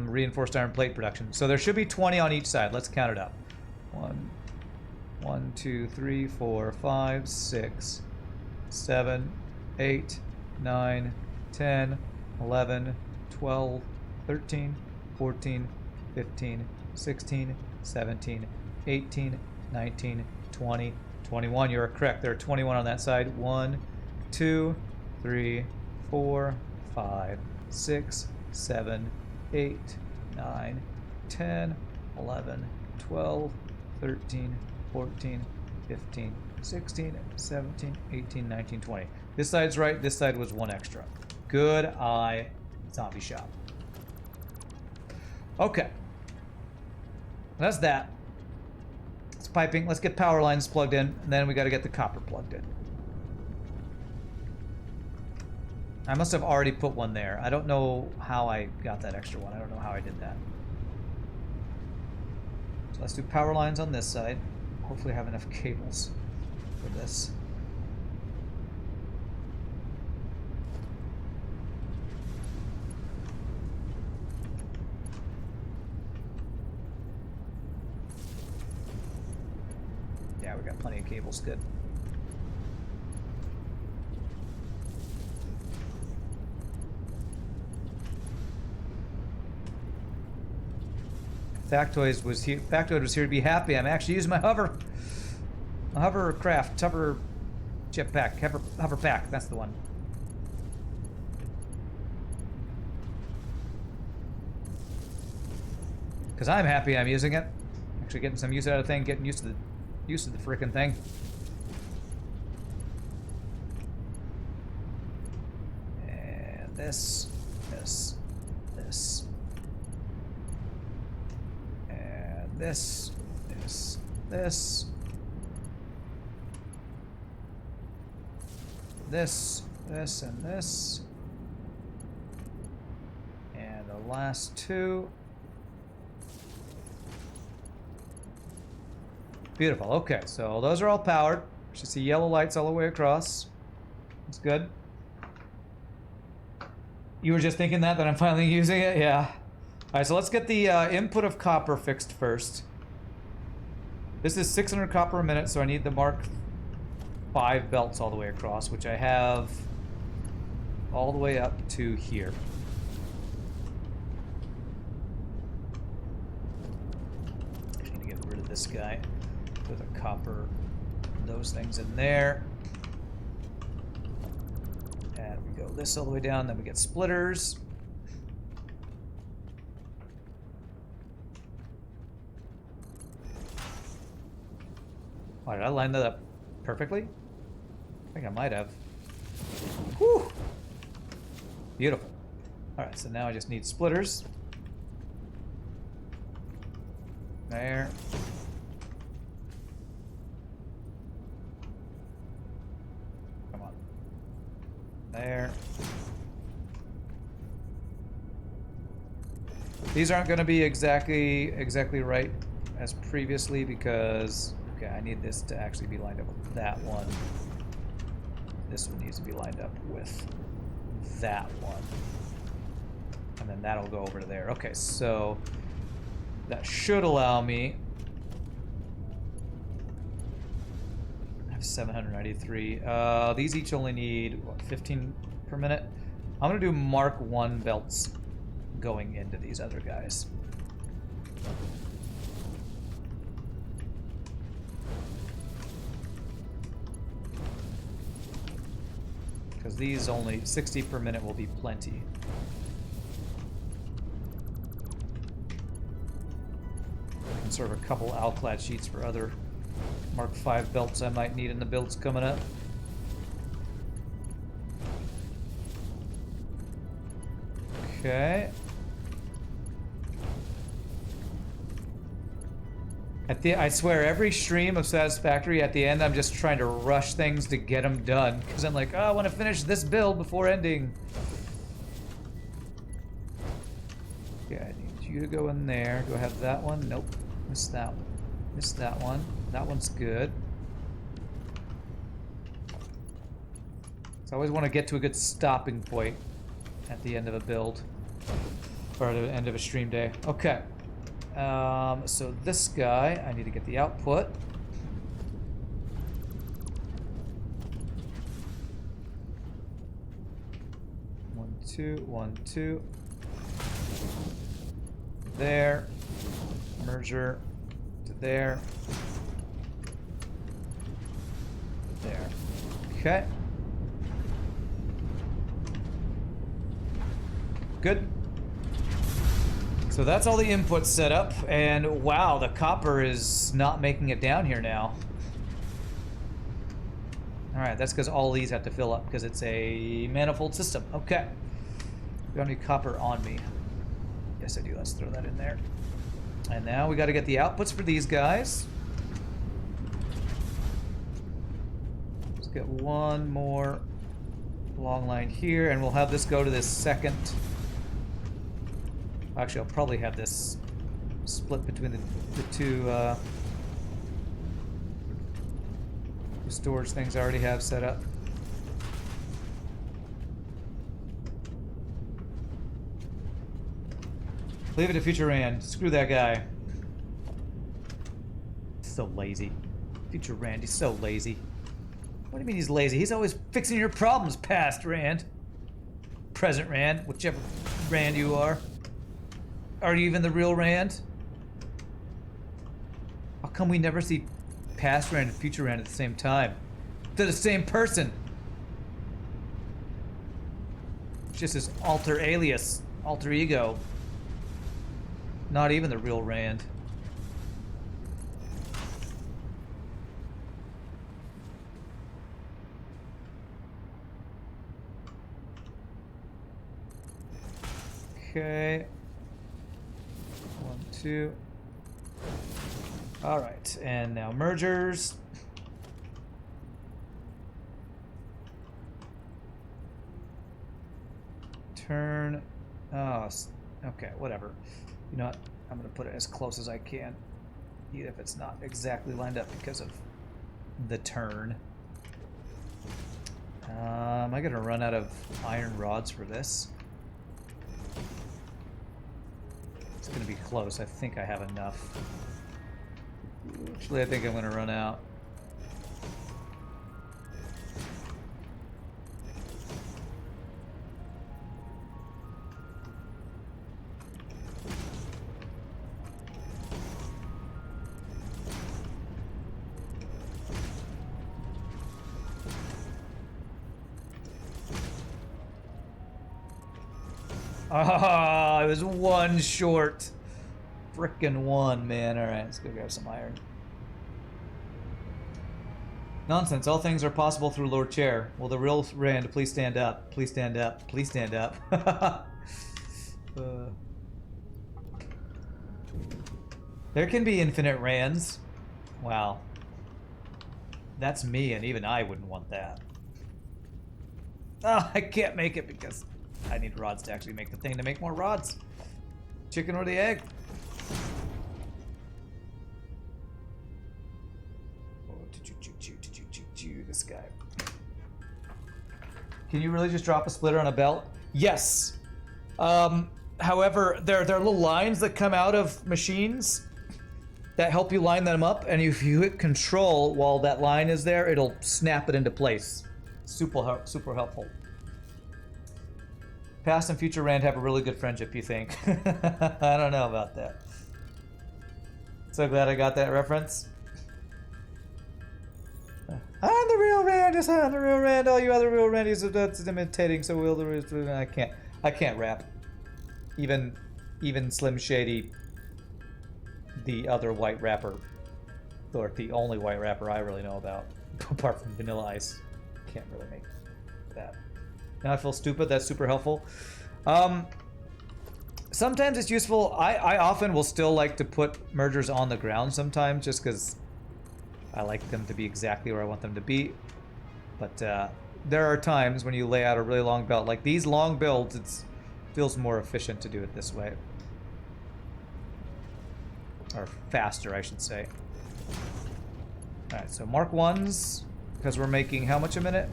reinforced iron plate production. So there should be 20 on each side. Let's count it up. 1, 2, 3, 4, 5, 6, 7, 8, 9, 10, 11, 12, 13, 14, 15, 16, 17, 18, 19, 20, 21. You're correct. There are 21 on that side. 1, 2, 3, 4, 5, 6, 7, 8, 9, 10, 11, 12, 13, 14, 15, 16, 17, 18, 19, 20. This side's right. This side was one extra. Good eye, zombie shop. Okay. That's that. It's piping. Let's get power lines plugged in, and then we got to get the copper plugged in. I must have already put one there. I don't know how I got that extra one. I don't know how I did that. So let's do power lines on this side. Hopefully I have enough cables for this. Yeah, we got plenty of cables. Good. Factoid was here to be happy. I'm actually using my hovercraft, hover jetpack, hover pack. That's the one. Because I'm happy I'm using it. Actually getting some use out of the thing, getting used to the frickin' thing. And this. And this. This, and this. And the last two. Beautiful. Okay, so those are all powered. Should see yellow lights all the way across. That's good. You were just thinking that I'm finally using it? Yeah. Alright, so let's get the input of copper fixed first. This is 600 copper a minute, so I need the Mark 5 belts all the way across, which I have all the way up to here. I need to get rid of this guy. Put the copper, those things in there. And we go this all the way down, then we get splitters. Oh, did I line that up perfectly? I think I might have. Whew! Beautiful. Alright, so now I just need splitters. There. Come on. There. These aren't going to be exactly right as previously because, okay, I need this to actually be lined up with that one. This one needs to be lined up with that one. And then that'll go over to there. Okay, so that should allow me. I have 793. These each only need, what, 15 per minute? I'm going to do Mark 1 belts going into these other guys. Because these only 60 per minute will be plenty. I can serve a couple Alclad sheets for other Mark 5 belts I might need in the builds coming up. Okay. I swear, every stream of Satisfactory, at the end, I'm just trying to rush things to get them done. Because I'm like, oh, I want to finish this build before ending. Okay, I need you to go in there. Do I have that one? Nope. Missed that one. Missed that one. That one's good. So I always want to get to a good stopping point at the end of a build. Or at the end of a stream day. Okay. So this guy, I need to get the output. 2, 1, 2. There. Merger to there. There. Okay. Good. So that's all the inputs set up, and wow, the copper is not making it down here now. Alright, that's because all these have to fill up because it's a manifold system. Okay. We don't need copper on me. Yes, I do. Let's throw that in there. And now we got to get the outputs for these guys. Let's get one more long line here, and we'll have this go to this second. Actually, I'll probably have this split between the two storage things I already have set up. Leave it to Future Rand. Screw that guy. So lazy. Future Rand, he's so lazy. What do you mean he's lazy? He's always fixing your problems, past Rand. Present Rand, whichever Rand you are. Are you even the real Rand? How come we never see past Rand and future Rand at the same time? They're the same person. It's just his alter alias, alter ego. Not even the real Rand. Okay. 1, 2. All right, and now mergers. Turn. Oh, okay, whatever. You know what? I'm gonna put it as close as I can, even if it's not exactly lined up because of the turn. Am I gonna run out of iron rods for this? It's gonna be close. I think I have enough. Actually, I think I'm gonna run out. Ah, it was one short. Frickin' one, man. Alright, let's go grab some iron. Nonsense. All things are possible through Lord Chair. Will the real Rand please stand up? Please stand up. Please stand up. There can be infinite Rands. Wow. That's me, and even I wouldn't want that. Oh, I can't make it because I need rods to actually make the thing to make more rods. Chicken or the egg? This guy. Can you really just drop a splitter on a belt? Yes. However, there are little lines that come out of machines that help you line them up, and if you hit control while that line is there, it'll snap it into place. Super helpful. Past and future Rand have a really good friendship, you think? I don't know about that. So glad I got that reference. I'm the real Rand, yes, I'm the real Rand. All you other real Randies, that's imitating, so will the I can't rap. Even Slim Shady, the other white rapper, or the only white rapper I really know about, apart from Vanilla Ice, can't really make that. Now I feel stupid. That's super helpful. Sometimes it's useful. I often will still like to put mergers on the ground sometimes, just because I like them to be exactly where I want them to be. But there are times when you lay out a really long belt. Like these long builds, it feels more efficient to do it this way. Or faster, I should say. Alright, so Mark 1s, because we're making how much a minute?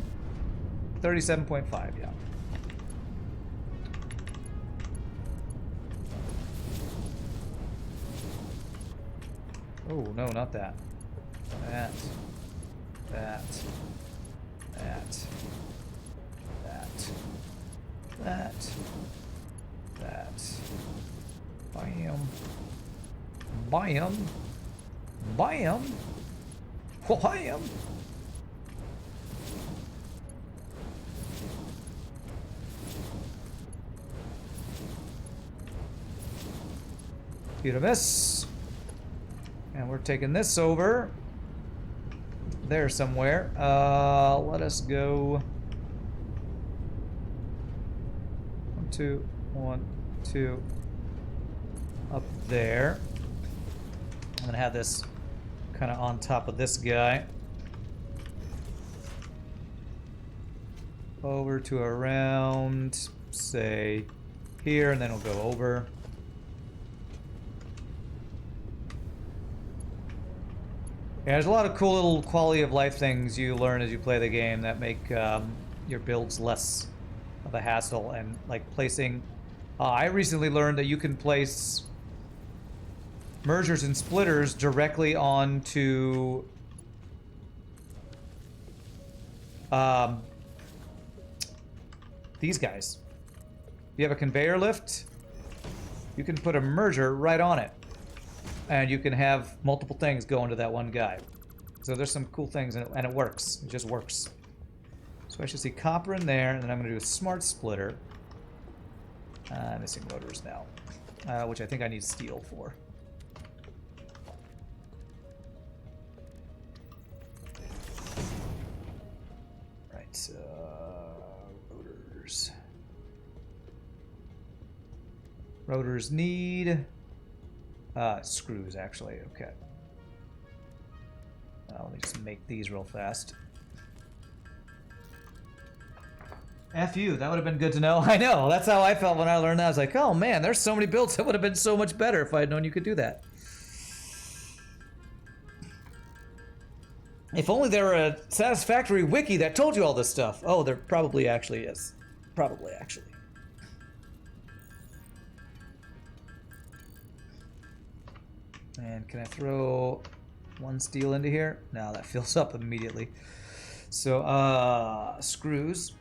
37.5, yeah. Oh, no, not that. That. That. Bam. Bam. Bam. Wham. Get a miss. And we're taking this over. There somewhere. Let us go. 1, 2, 1, 2. Up there. I'm gonna have this kind of on top of this guy. Over to around, say, here, and then we'll go over. Yeah, there's a lot of cool little quality of life things you learn as you play the game that make your builds less of a hassle. And like placing, I recently learned that you can place mergers and splitters directly onto these guys. If you have a conveyor lift, you can put a merger right on it. And you can have multiple things go into that one guy. So there's some cool things, and it works. It just works. So I should see copper in there, and then I'm going to do a smart splitter. Missing rotors now, which I think I need steel for. Right, rotors. Rotors need... screws, actually. Okay. Let me just make these real fast. F you, that would have been good to know. I know, that's how I felt when I learned that. I was like, oh man, there's so many builds that would have been so much better if I had known you could do that. If only there were a Satisfactory wiki that told you all this stuff. Oh, there probably actually is. Probably, actually. And can I throw one steel into here? No, that fills up immediately. So, screws.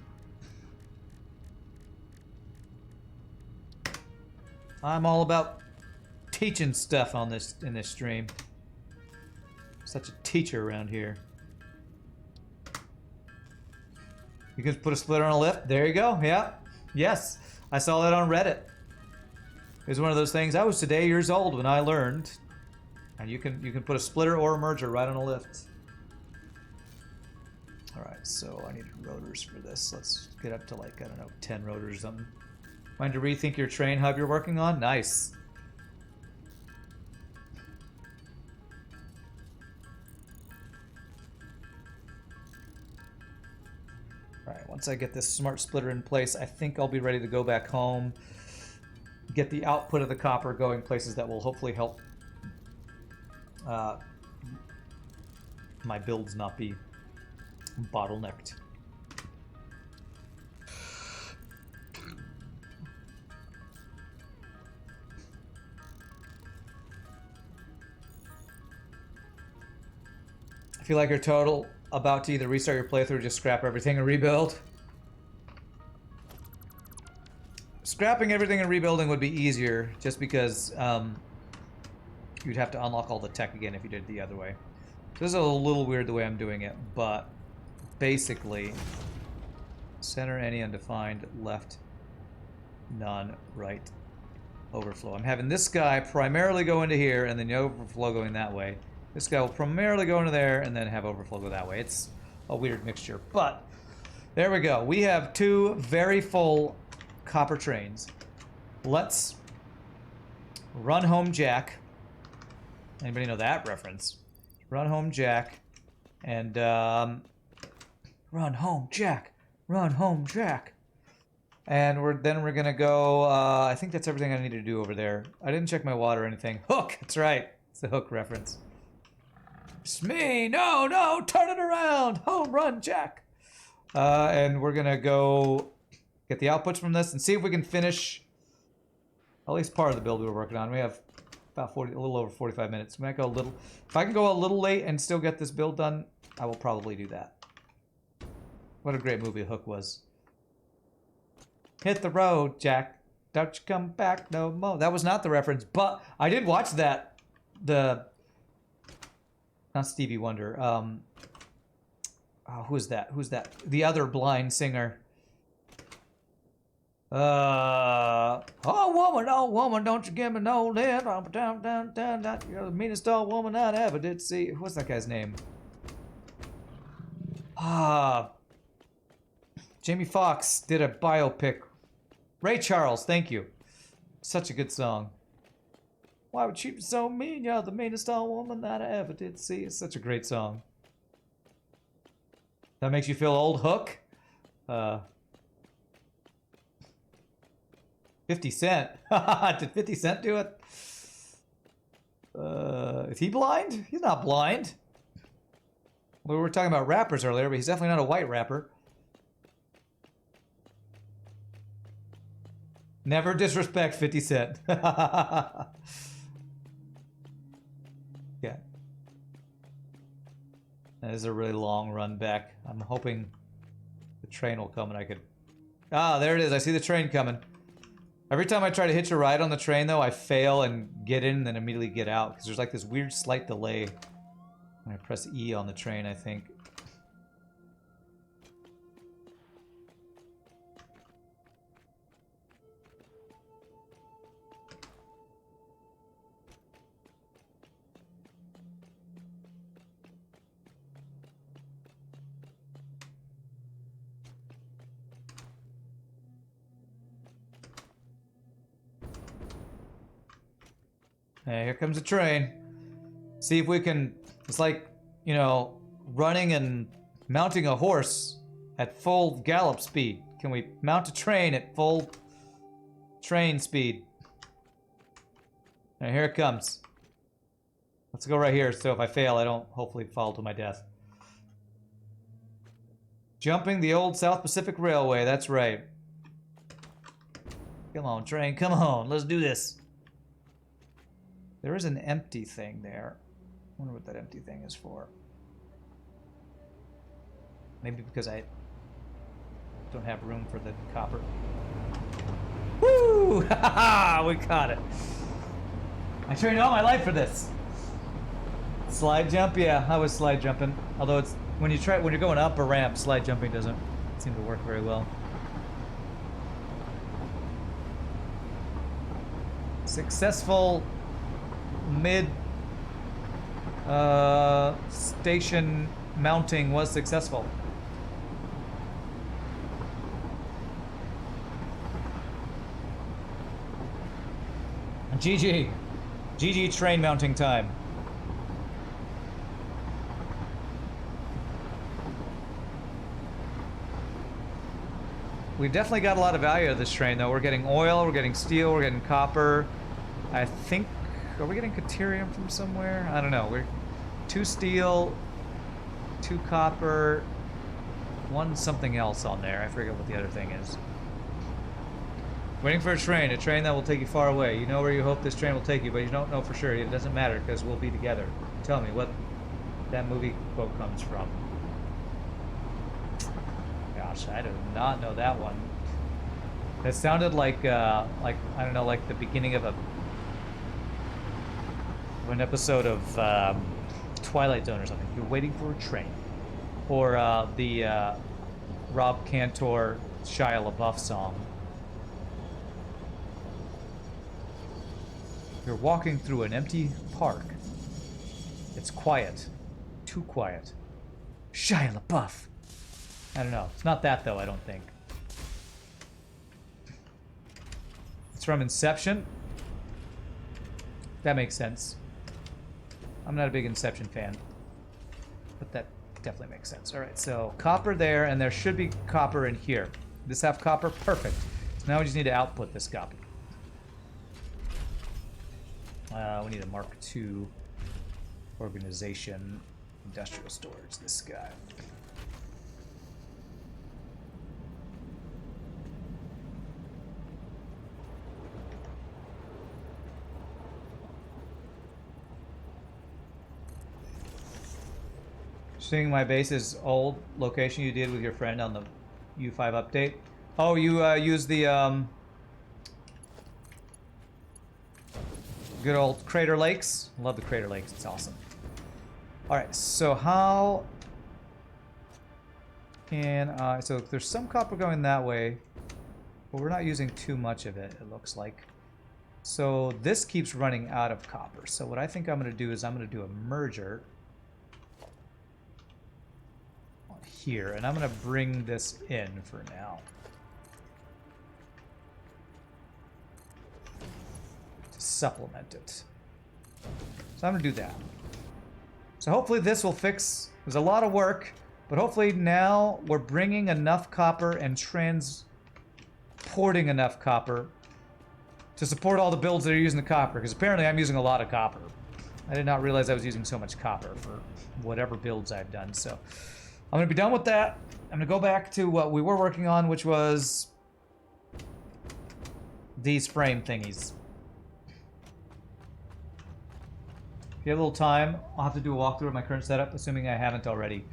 I'm all about teaching stuff on this in this stream. Such a teacher around here. You can put a splitter on a lift. There you go. Yeah. Yes. I saw that on Reddit. It was one of those things. I was today years old when I learned. And you can put a splitter or a merger right on a lift. Alright, so I need rotors for this. Let's get up to like, I don't know, 10 rotors or something. Mind to rethink your train hub you're working on? Nice. Alright, once I get this smart splitter in place, I think I'll be ready to go back home. Get the output of the copper going places that will hopefully help my builds not be bottlenecked. I feel like you're total about to either restart your playthrough or just scrap everything and rebuild. Scrapping everything and rebuilding would be easier just because you'd have to unlock all the tech again if you did it the other way. So this is a little weird the way I'm doing it, but basically center any undefined, left none, right overflow. I'm having this guy primarily go into here and then the overflow going that way. This guy will primarily go into there and then have overflow go that way. It's a weird mixture, but there we go. We have two very full copper trains. Let's run home Jack. Anybody know that reference? Run home Jack and run home Jack, run home Jack. And we're gonna go, I think that's everything I need to do over there. I didn't check my water or anything. Hook, that's right. It's a Hook reference. It's me, no, turn it around. Home run Jack. And we're gonna go get the outputs from this and see if we can finish at least part of the build we were working on. We have about a little over 45 minutes. We might go a little, if I can go a little late and still get this build done, I will probably do that. What a great movie Hook was. Hit the road, Jack. Don't you come back no more. That was not the reference, but I did watch that. Not Stevie Wonder. Oh, who's that? Who's that? The other blind singer. Oh woman, don't you give me no lip. You're the meanest old woman I ever did see. What's that guy's name? Jamie Foxx did a biopic. Ray Charles, thank you. Such a good song. Why would she be so mean? You're the meanest old woman that I ever did see. It's such a great song. That makes you feel old, Hook? 50 Cent. Did 50 Cent do it? Is he blind? He's not blind. We were talking about rappers earlier, but he's definitely not a white rapper. Never disrespect 50 Cent. Yeah. That is a really long run back. I'm hoping the train will come and I could... Ah, there it is. I see the train coming. Every time I try to hitch a ride on the train, though, I fail and get in and then immediately get out. Because there's like this weird slight delay when I press E on the train, I think. Hey, here comes a train. See if we can... It's like, you know, running and mounting a horse at full gallop speed. Can we mount a train at full train speed? Alright, here it comes. Let's go right here, so if I fail, I don't hopefully fall to my death. Jumping the old South Pacific Railway, that's right. Come on, train, come on, let's do this. There is an empty thing there. I wonder what that empty thing is for. Maybe because I don't have room for the copper. Woo! Ha ha! We caught it. I trained all my life for this. Slide jump, yeah, I was slide jumping. Although it's when you're going up a ramp, slide jumping doesn't seem to work very well. Successful mid station mounting was successful. GG train mounting time. We've definitely got a lot of value out of this train, though. We're getting oil, we're getting steel, we're getting copper. I think... Are we getting Caterium from somewhere? I don't know. We're 2 steel, 2 copper, 1 something else on there. I forget what the other thing is. Waiting for a train that will take you far away. You know where you hope this train will take you, but you don't know for sure. It doesn't matter because we'll be together. Tell me what that movie quote comes from. Gosh, I do not know that one. That sounded like I don't know, like the beginning of an episode of Twilight Zone or something. You're waiting for a train, or the Rob Cantor Shia LaBeouf song. You're walking through an empty park. It's quiet, too quiet. Shia LaBeouf. I don't know. It's not that though. I don't think. It's from Inception. That makes sense. I'm not a big Inception fan, but that definitely makes sense. All right, so copper there, and there should be copper in here. This have copper? Perfect. So now we just need to output this copper. We need a Mark II organization, industrial storage, this guy. Seeing my base's old location you did with your friend on the U5 update. Oh, you use the good old Crater Lakes. Love the Crater Lakes. It's awesome. All right, so how can so there's some copper going that way, but we're not using too much of it, it looks like. So this keeps running out of copper. So what I think I'm going to do is I'm going to do a merger on here, and I'm going to bring this in for now. To supplement it. So I'm going to do that. So hopefully this will fix, there's a lot of work, but hopefully now we're bringing enough copper and transporting enough copper to support all the builds that are using the copper, because apparently I'm using a lot of copper. I did not realize I was using so much copper for whatever builds I've done. So I'm going to be done with that. I'm going to go back to what we were working on, which was these frame thingies. If you have a little time, I'll have to do a walkthrough of my current setup, assuming I haven't already.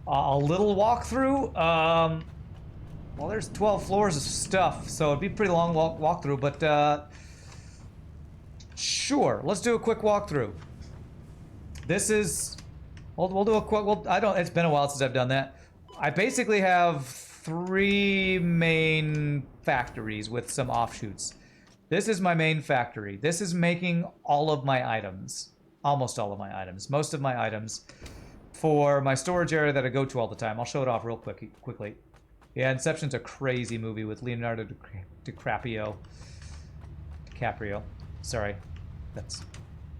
A little walkthrough. Well, there's 12 floors of stuff, so it'd be a pretty long walkthrough, but sure, let's do a quick walkthrough. This is, we'll do a quick, it's been a while since I've done that. I basically have 3 main factories with some offshoots. This is my main factory. This is making all of my items. Almost all of my items. Most of my items for my storage area that I go to all the time. I'll show it off real quickly. Yeah, Inception's a crazy movie with Leonardo DiCaprio. Sorry. That's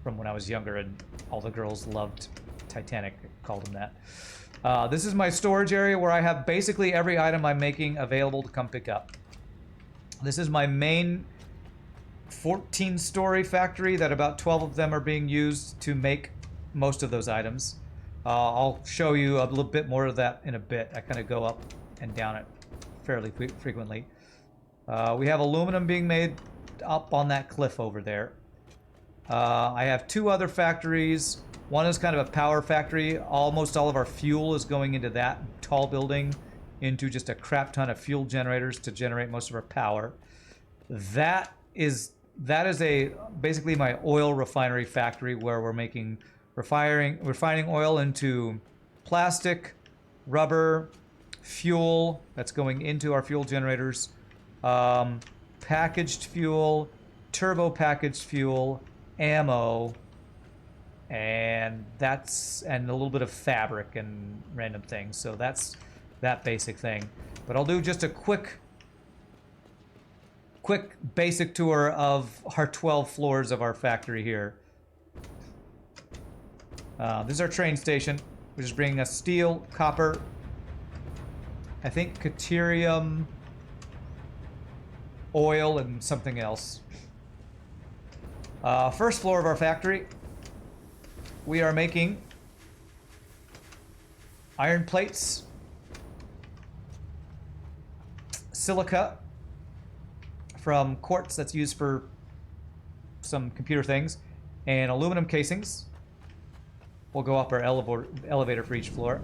from when I was younger and all the girls loved Titanic. I called him that. This is my storage area where I have basically every item I'm making available to come pick up. This is my main 14-story factory that about 12 of them are being used to make most of those items. I'll show you a little bit more of that in a bit. I kind of go up and down it fairly frequently. We have aluminum being made up on that cliff over there. I have 2 other factories. One is kind of a power factory. Almost all of our fuel is going into that tall building, into just a crap ton of fuel generators to generate most of our power. That is basically my oil refinery factory where we're making refining oil into plastic, rubber, fuel that's going into our fuel generators, packaged fuel, turbo packaged fuel, ammo, and a little bit of fabric and random things. So that's that basic thing. But I'll do just a quick basic tour of our 12 floors of our factory here. This is our train station, which is bringing us steel, copper, I think deuterium, oil, and something else. First floor of our factory, we are making iron plates, silica from quartz that's used for some computer things, and aluminum casings. We'll go up our elevator for each floor.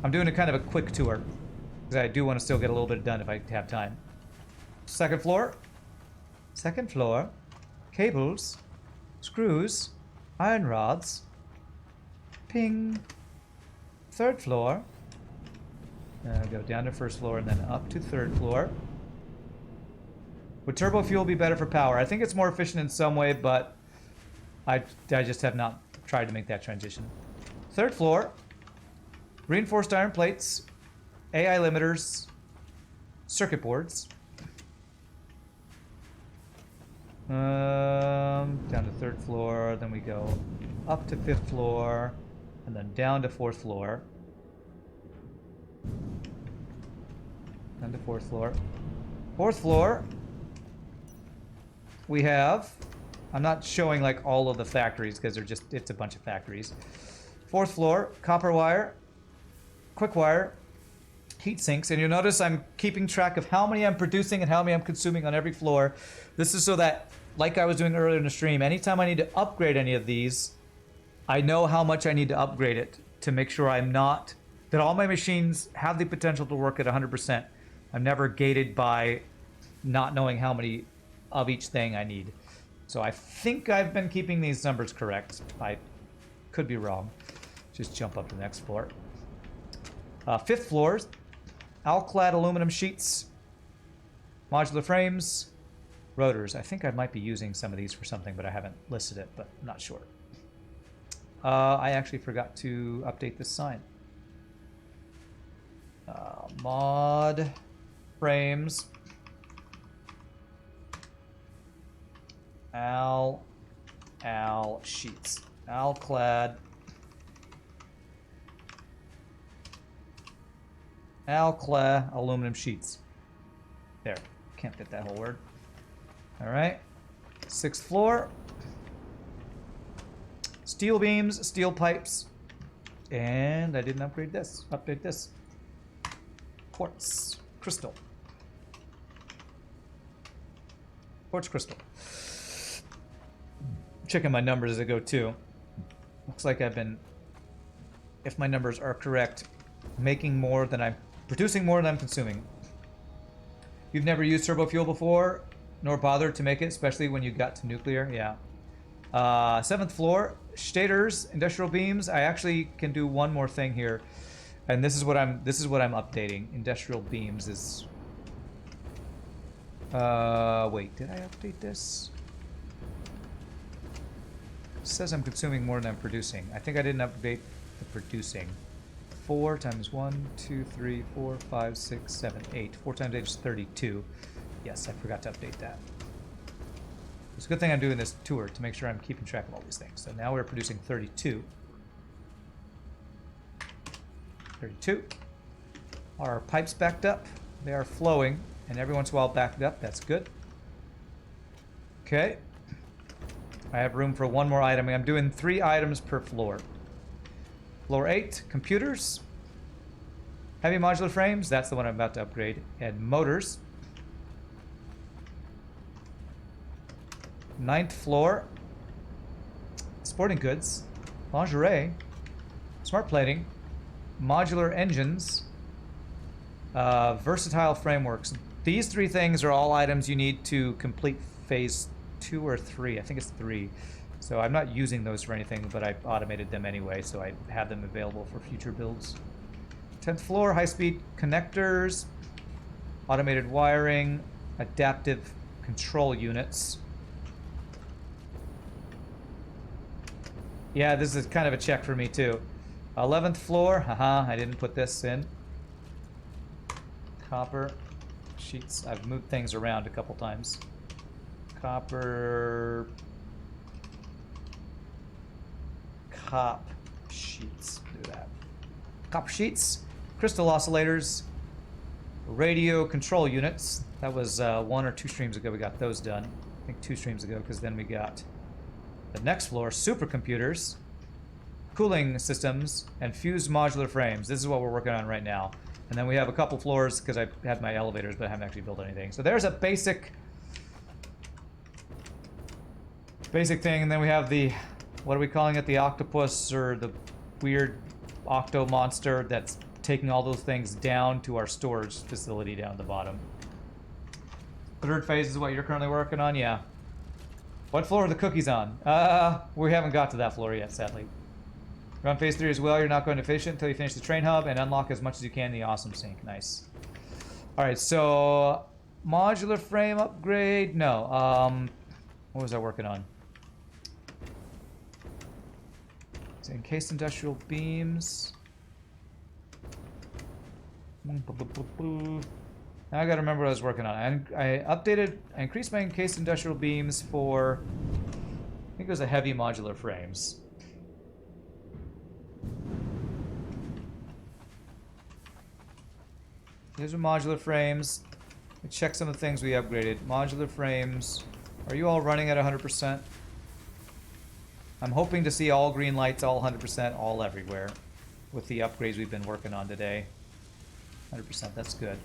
I'm doing a kind of a quick tour because I do want to still get a little bit done if I have time. Second floor, cables, screws, iron rods, ping. Third floor, go down to first floor and then up to third floor. Would turbo fuel be better for power? I think it's more efficient in some way, but I just have not tried to make that transition. Third floor, reinforced iron plates, AI limiters, circuit boards. Down to third floor, then we go up to fifth floor, and then down to fourth floor. Down to fourth floor. Fourth floor, we have, I'm not showing like all of the factories because it's a bunch of factories. Fourth floor, copper wire, quick wire, heat sinks, and you'll notice I'm keeping track of how many I'm producing and how many I'm consuming on every floor. This is so that, like I was doing earlier in the stream, anytime I need to upgrade any of these, I know how much I need to upgrade it to make sure that all my machines have the potential to work at 100%. I'm never gated by not knowing how many of each thing I need. So I think I've been keeping these numbers correct. I could be wrong. Just jump up to the next floor. 5th floor, alclad aluminum sheets, modular frames, rotors. I think I might be using some of these for something, but I haven't listed it, but I'm not sure. I actually forgot to update this sign. Mod frames. Al sheets. Alclad. Alclad aluminum sheets. There. Can't fit that whole word. All right. 6th floor. Steel beams, steel pipes. And I didn't upgrade this. Update this. Quartz crystal. Quartz crystal. Checking my numbers as I go too. Looks like I've been, if my numbers are correct, making more than I'm producing more than I'm consuming. You've never used turbo fuel before, nor bothered to make it, especially when you got to nuclear. Yeah. 7th floor, stators, industrial beams. I actually can do one more thing here, and this is what I'm updating. Industrial beams is. Wait, did I update this? It says I'm consuming more than I'm producing. I think I didn't update the producing. 4 times 1, 2, 3, 4, 5, 6, 7, 8. 4 times 8 is 32. Yes, I forgot to update that. It's a good thing I'm doing this tour to make sure I'm keeping track of all these things. So now we're producing 32. 32. Our pipes backed up. They are flowing, and every once in a while backed up. That's good. Okay. I have room for one more item. I'm doing 3 items per floor. Floor 8, computers. Heavy modular frames. That's the one I'm about to upgrade. And motors. 9th floor. Sporting goods. Lingerie. Smart plating. Modular engines. Versatile frameworks. These 3 things are all items you need to complete phase 2 or 3. I think it's 3. So I'm not using those for anything, but I automated them anyway, so I have them available for future builds. 10th floor, high-speed connectors, automated wiring, adaptive control units. Yeah, this is kind of a check for me too. 11th floor, I didn't put this in. Copper sheets. I've moved things around a couple times. Copper cop sheets. Do that. Copper sheets, crystal oscillators, radio control units. That was 1 or 2 streams ago we got those done. I think 2 streams ago, because then we got the next floor, supercomputers, cooling systems, and fused modular frames. This is what we're working on right now. And then we have a couple floors because I had my elevators, but I haven't actually built anything. So there's a basic thing, and then we have the, what are we calling it? The octopus, or the weird octo monster that's taking all those things down to our storage facility down at the bottom. 3rd phase is what you're currently working on? Yeah. What floor are the cookies on? We haven't got to that floor yet, sadly. You're on phase 3 as well. You're not going to finish it until you finish the train hub and unlock as much as you can in the awesome sink. Nice. Alright, so modular frame upgrade. No. What was I working on? So encased industrial beams. Now I gotta remember what I was working on. I increased my encased industrial beams for, I think it was a heavy modular frames. These are modular frames. Let's check some of the things we upgraded. Modular frames. Are you all running at 100%? I'm hoping to see all green lights, all 100%, all everywhere with the upgrades we've been working on today. 100%, that's good.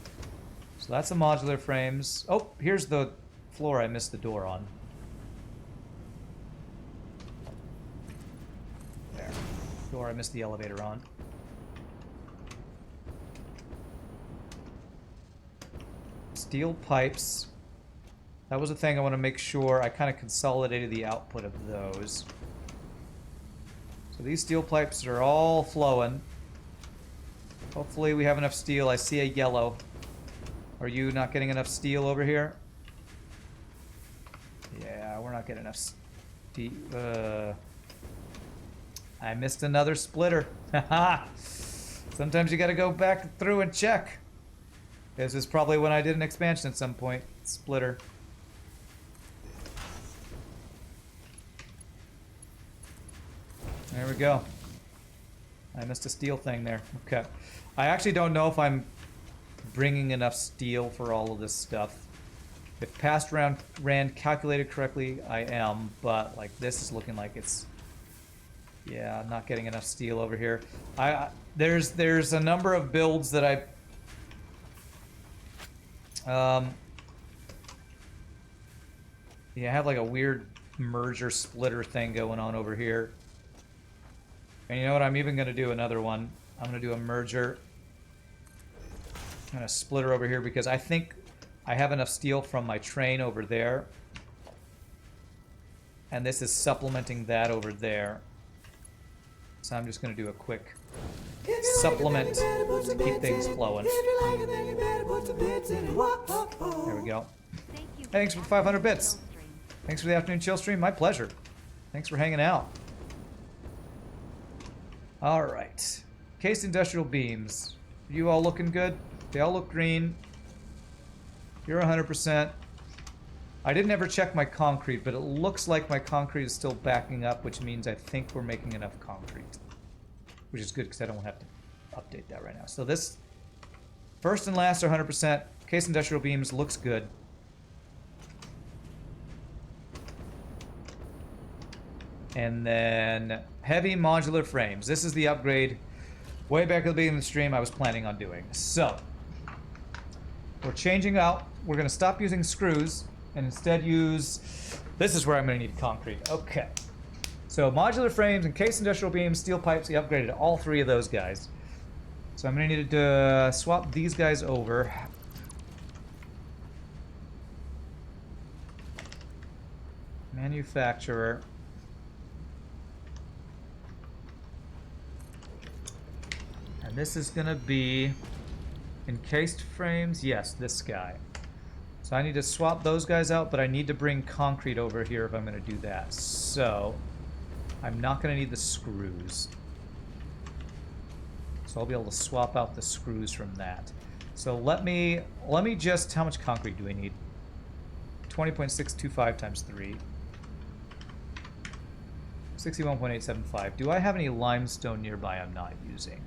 So that's the modular frames. Oh, here's the floor I missed the door on. There. Door I missed the elevator on. steel pipes. That was a thing I want to make sure I kind of consolidated the output of those. So these steel pipes are all flowing. Hopefully we have enough steel. I see a yellow. Are you not getting enough steel over here? Yeah, we're not getting enough steel. I missed another splitter. Haha. Sometimes you gotta go back through and check. This is probably when I did an expansion at some point. Splitter. There we go. I missed a steel thing there. Okay. I actually don't know if I'm bringing enough steel for all of this stuff. If past round ran calculated correctly, I am, but like this is looking like it's, yeah, I'm not getting enough steel over here. There's a number of builds that I yeah, I have like a weird merger splitter thing going on over here. And you know what? I'm even going to do another one. I'm going to do a merger and a splitter over here because I think I have enough steel from my train over there. And this is supplementing that over there. So I'm just going to do a quick supplement to keep things flowing. There we go. Thanks for 500 bits. Thanks for the afternoon chill stream. My pleasure. Thanks for hanging out. All right. Cased industrial beams. You all looking good? They all look green. You're 100%. I didn't ever check my concrete, but it looks like my concrete is still backing up, which means I think we're making enough concrete. Which is good because I don't have to update that right now. So this first and last are 100%. Cased industrial beams looks good. And then heavy modular frames. This is the upgrade way back at the beginning of the stream I was planning on doing. So we're changing out. We're going to stop using screws and instead use, this is where I'm going to need concrete. Okay. So modular frames and cased industrial beams, steel pipes, we upgraded all three of those guys. So I'm going to need to swap these guys over. Manufacturer. And this is going to be encased frames. Yes, this guy. So I need to swap those guys out, but I need to bring concrete over here if I'm going to do that. So I'm not going to need the screws. So I'll be able to swap out the screws from that. So let me just, how much concrete do we need? 20.625 times 3. 61.875. Do I have any limestone nearby I'm not using?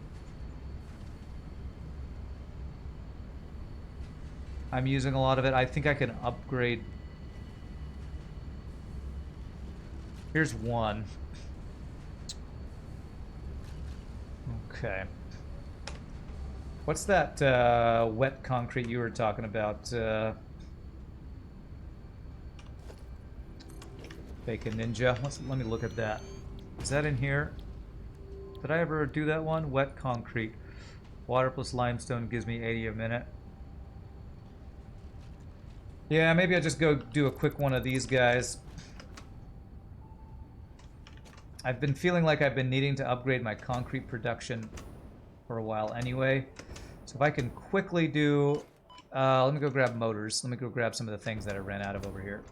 I'm using a lot of it. I think I can upgrade. Here's one. Okay. What's that wet concrete you were talking about? Bacon Ninja. Let me look at that. Is that in here? Did I ever do that one? Wet concrete. Water plus limestone gives me 80 a minute. Yeah, maybe I'll just go do a quick one of these guys. I've been feeling like I've been needing to upgrade my concrete production for a while anyway. So if I can quickly do... let me go grab motors. Let me go grab some of the things that I ran out of over here.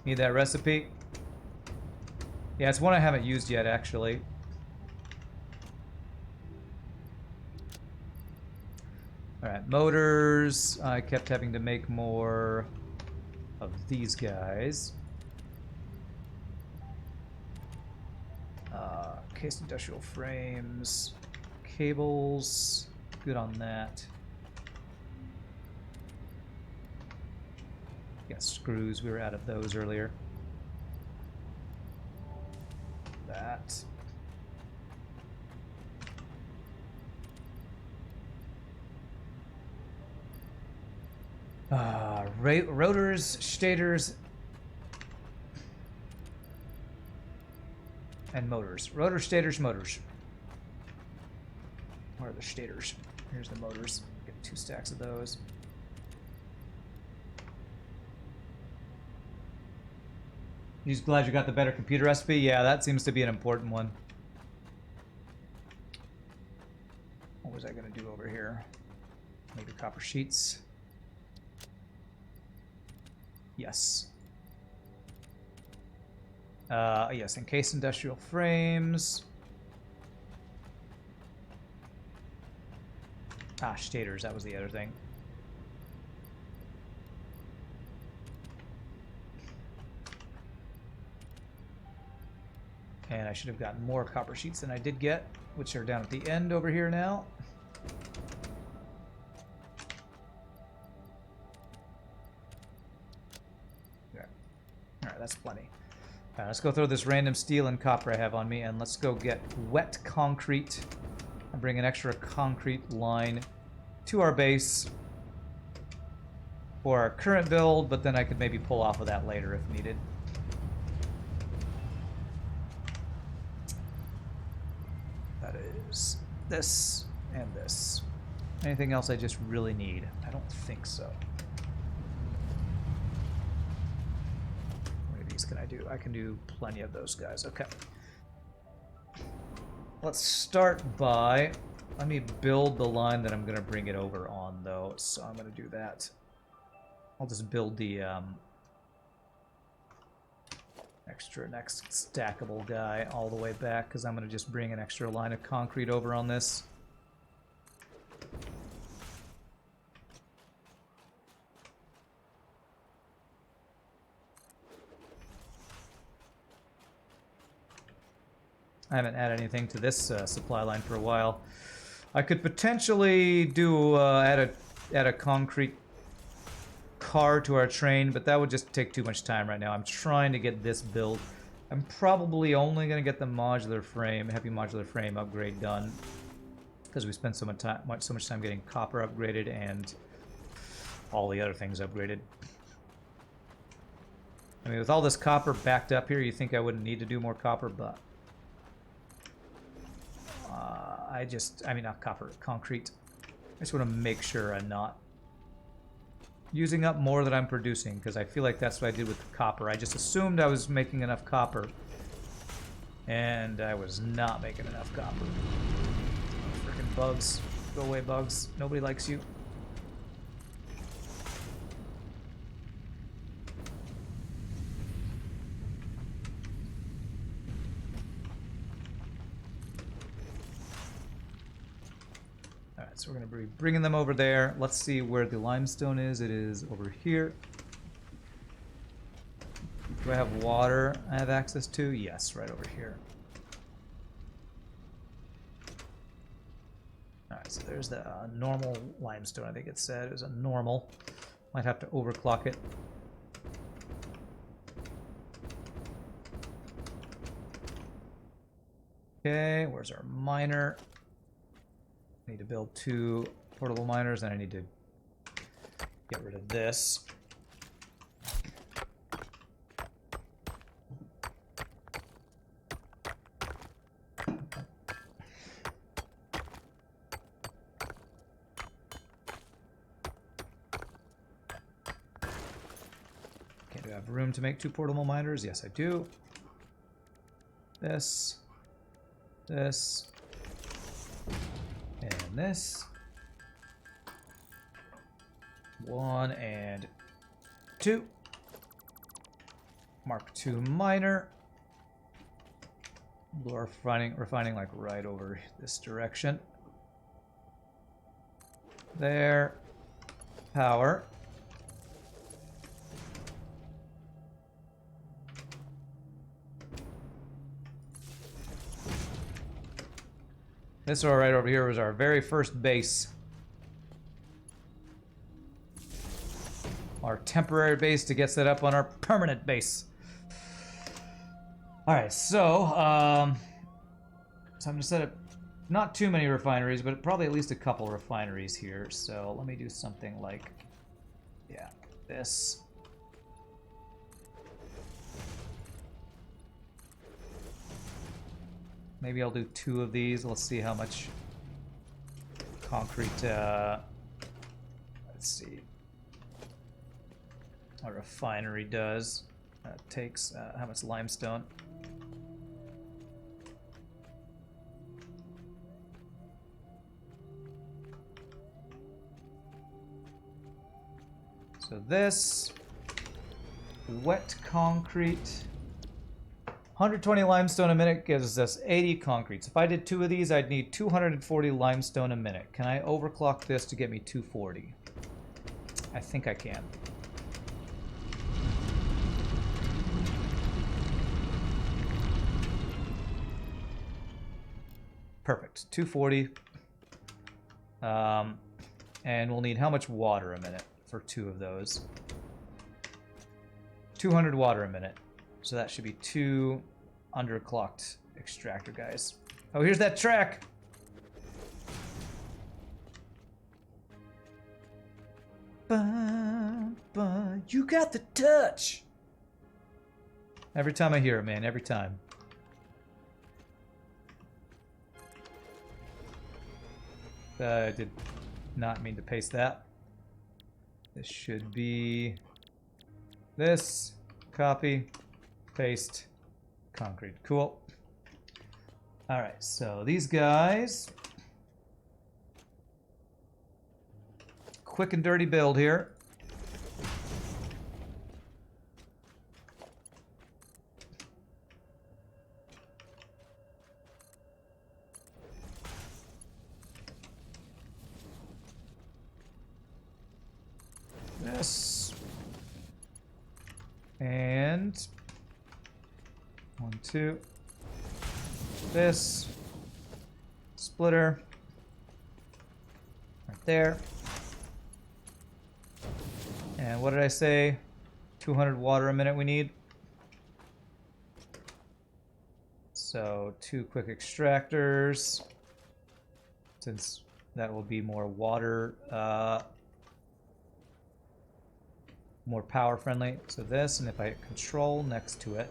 Need that recipe? Yeah, it's one I haven't used yet, actually. Alright, motors. I kept having to make more of these guys. Cased industrial frames. Cables. Good on that. Yeah, screws. We were out of those earlier. That. Rotors, stators, and motors. Rotor, stators, motors. Where are the stators? Here's the motors. Get 2 stacks of those. You just glad you got the better computer recipe? Yeah, that seems to be an important one. What was I going to do over here? Maybe copper sheets. Yes. Yes, encased industrial frames. Ah, stators, that was the other thing. And I should have gotten more copper sheets than I did get, which are down at the end over here now. Okay. Alright, that's plenty. Alright, let's go throw this random steel and copper I have on me, and let's go get wet concrete and bring an extra concrete line to our base for our current build, but then I could maybe pull off of that later if needed. That is this and this. Anything else I just really need? I don't think so. How many of these can I do? I can do plenty of those guys. Okay. Let's start by... Let me build the line that I'm going to bring it over on, though. So I'm going to do that. I'll just build the next stackable guy all the way back, because I'm going to just bring an extra line of concrete over on this. I haven't added anything to this supply line for a while. I could potentially do add a concrete car to our train, but that would just take too much time right now. I'm trying to get this built. I'm probably only going to get the modular frame, heavy modular frame upgrade done, because we spent so much time getting copper upgraded and all the other things upgraded. I mean, with all this copper backed up here, you think I wouldn't need to do more copper, but not copper, concrete. I just want to make sure I'm not using up more than I'm producing, because I feel like that's what I did with the copper. I just assumed I was making enough copper, and I was not making enough copper. Freaking bugs. Go away, bugs. Nobody likes you. So we're going to be bringing them over there. Let's see where the limestone is. It is over here. Do I have water I have access to? Yes, right over here. Alright, so there's the normal limestone, I think it said. It was a normal. Might have to overclock it. Okay, where's our miner? I need to build 2 portable miners, and I need to get rid of this. Okay, do I have room to make 2 portable miners? Yes, I do. This. This. And this. 1 and 2. Mark II miner. We're refining like right over this direction. There. Power. This one right over here was our very first base. Our temporary base to get set up on our permanent base. Alright, so I'm going to set up not too many refineries, but probably at least a couple refineries here. So let me do something like, yeah, this. Maybe I'll do 2 of these. Let's see how much concrete, let's see, a refinery does. That takes how much limestone? So this wet concrete, 120 limestone a minute gives us 80 concrete. So if I did 2 of these, I'd need 240 limestone a minute. Can I overclock this to get me 240? I think I can. Perfect. 240. And we'll need how much water a minute for 2 of those? 200 water a minute. So that should be 2 underclocked extractor guys. Oh, here's that track. You got the touch. Every time I hear it, man. Every time. I did not mean to paste that. This should be this. Copy. Paste. Concrete. Cool. Alright, so these guys. Quick and dirty build here. This. And 1, 2. This. Splitter. Right there. And what did I say? 200 water a minute we need. So 2 quick extractors. Since that will be more water, more power friendly. So this, and if I hit control next to it,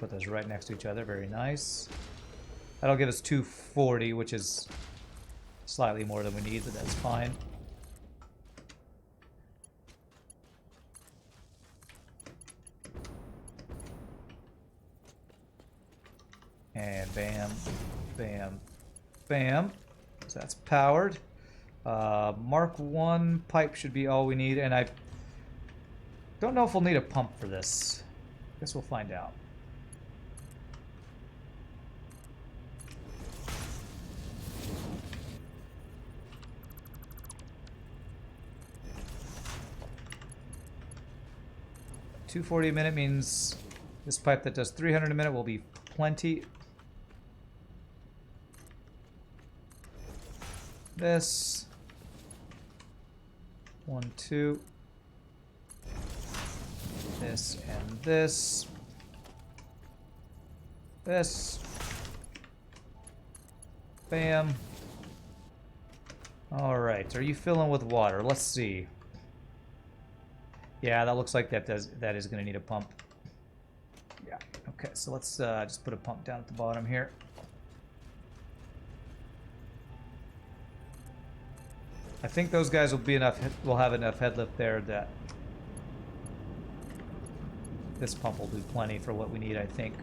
put those right next to each other, very nice. That'll give us 240, which is slightly more than we need, but that's fine. And bam, bam, bam. So that's powered. Mark 1 pipe should be all we need, and I don't know if we'll need a pump for this. Guess we'll find out. $240 a minute means this pipe that does 300 a minute will be plenty. This 1, 2. This and this. This. Bam. All right. Are you filling with water? Let's see. Yeah, that looks like that is going to need a pump. Yeah. Okay. So let's just put a pump down at the bottom here. I think those guys will be enough. We'll have enough head lift there that this pump will do plenty for what we need, I think.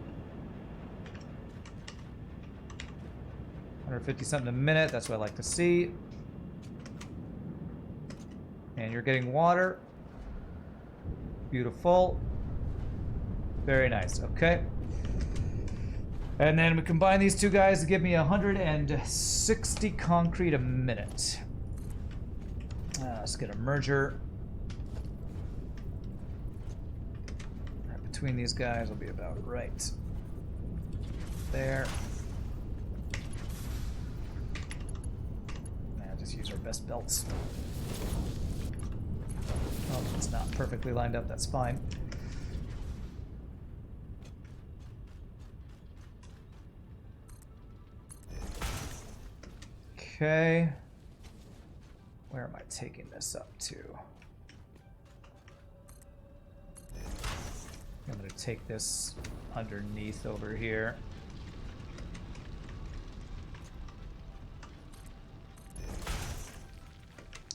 150 something a minute. That's what I like to see. And you're getting water. Beautiful. Very nice. Okay. And then we combine these 2 guys to give me 160 concrete a minute. Let's get a merger. Right between these guys will be about right there. Now just use our best belts. Oh, it's not perfectly lined up. That's fine. Okay. Where am I taking this up to? I'm going to take this underneath over here.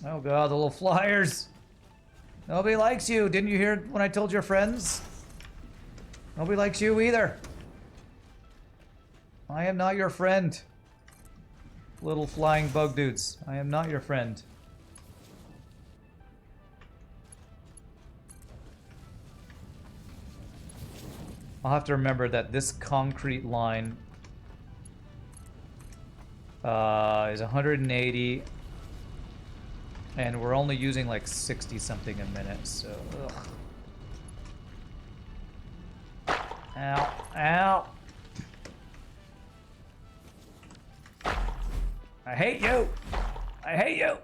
Oh god, the little flyers! Nobody likes you! Didn't you hear when I told your friends? Nobody likes you either. I am not your friend. Little flying bug dudes. I am not your friend. I'll have to remember that this concrete line is 180, and we're only using like 60 something a minute, so ugh. Ow, ow. I hate you. I hate you.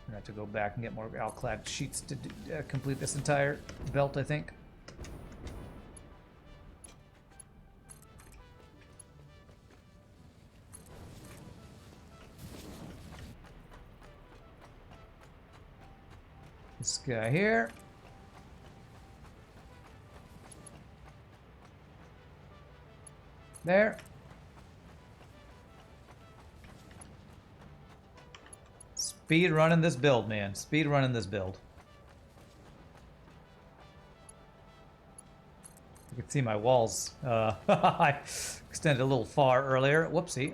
I have to go back and get more alclad sheets to complete this entire belt, I think. This guy here. There. Speed running this build, man. Speed running this build. You can see my walls. I extended a little far earlier. Whoopsie.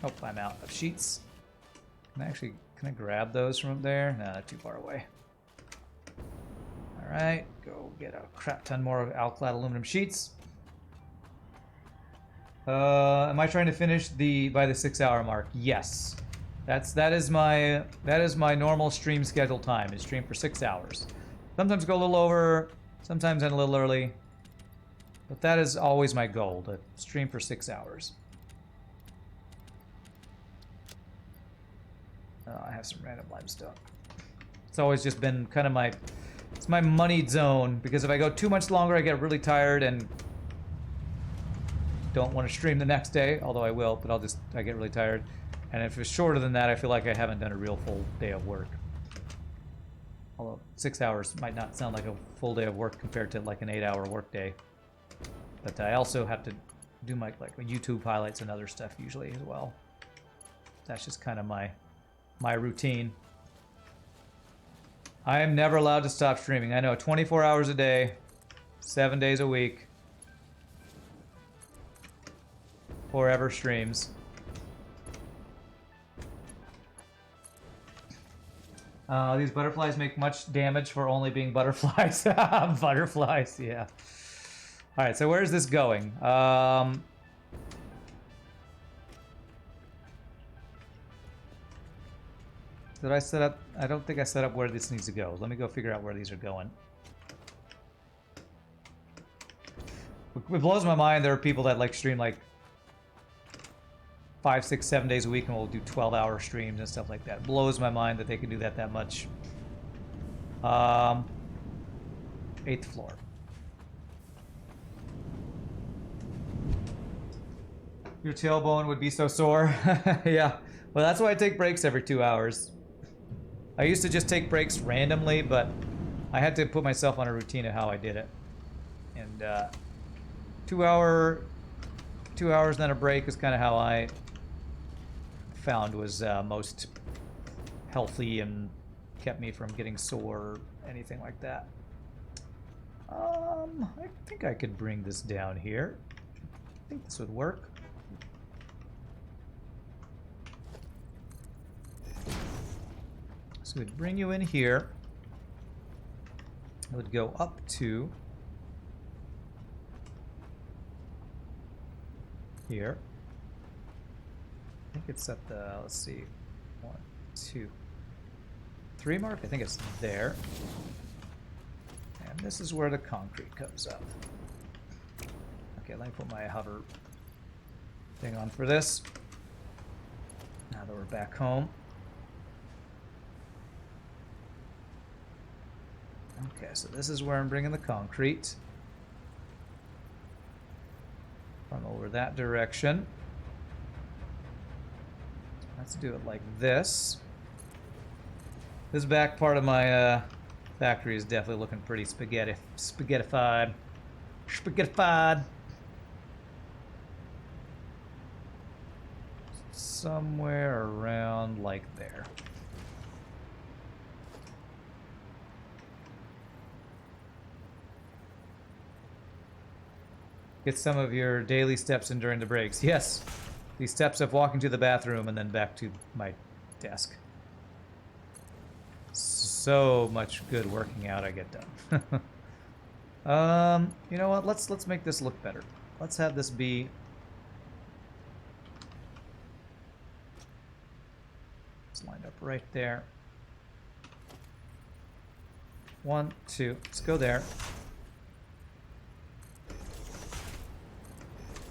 Oh, I'm out of sheets. Can I grab those from up there? No, they're too far away. Alright, go get a crap ton more of alclad aluminum sheets. Am I trying to finish by the 6-hour mark? Yes. That is my normal stream schedule time, is stream for 6 hours. Sometimes go a little over, sometimes end a little early. But that is always my goal, to stream for 6 hours. I have some random limestone. It's always just been kind of my moneyed zone, because if I go too much longer, I get really tired and don't want to stream the next day, although I will, but I get really tired. And if it's shorter than that, I feel like I haven't done a real full day of work. Although 6 hours might not sound like a full day of work compared to like an 8-hour work day. But I also have to do my YouTube highlights and other stuff usually as well. That's just kind of my routine. I am never allowed to stop streaming. I know, 24 hours a day, 7 days a week. Forever streams. These butterflies make much damage for only being butterflies. Butterflies, yeah. Alright, so where's this going? Did I set up? I don't think I set up where this needs to go. Let me go figure out where these are going. It blows my mind there are people that stream 5, 6, 7 days a week and will do 12-hour streams and stuff like that. It blows my mind that they can do that much. 8th floor. Your tailbone would be so sore. Yeah. Well, that's why I take breaks every 2 hours. I used to just take breaks randomly, but I had to put myself on a routine of how I did it. And 2 hours and then a break is kind of how I found was most healthy and kept me from getting sore or anything like that. I think I could bring this down here. I think this would work. So we'd bring you in here. It would go up to here. I think it's at the, let's see, 1, 2, 3 mark. I think it's there. And this is where the concrete comes up. Okay, let me put my hover thing on for this. Now that we're back home. Okay, so this is where I'm bringing the concrete. From over that direction. Let's do it like this. This back part of my factory is definitely looking pretty spaghettified. Spaghettified. somewhere around like there. Get some of your daily steps in during the breaks. Yes, the steps of walking to the bathroom and then back to my desk. So much good working out I get done. You know what? Let's make this look better. Let's have this be. It's lined up right there. 1, 2. Let's go there.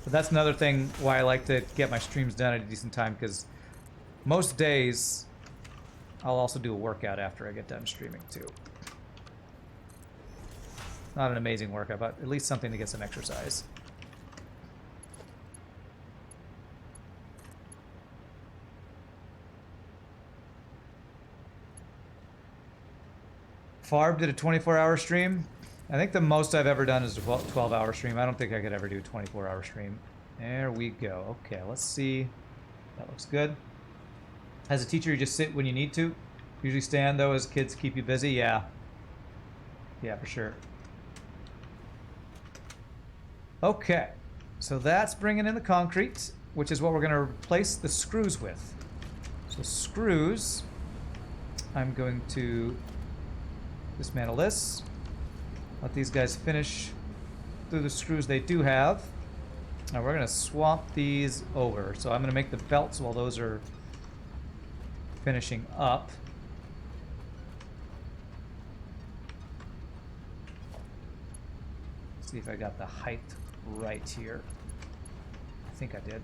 But that's another thing why I like to get my streams done at a decent time, because most days I'll also do a workout after I get done streaming too. Not an amazing workout, but at least something to get some exercise. Farb did a 24-hour stream. I think the most I've ever done is a 12-hour stream. I don't think I could ever do a 24-hour stream. There we go. Okay, let's see. That looks good. As a teacher, you just sit when you need to. Usually stand, though, as kids keep you busy. Yeah. Yeah, for sure. Okay. So that's bringing in the concrete, which is what we're going to replace the screws with. So screws, I'm going to dismantle this. Let these guys finish through the screws they do have. Now we're going to swap these over. So I'm going to make the belts while those are finishing up. See if I got the height right here. I think I did.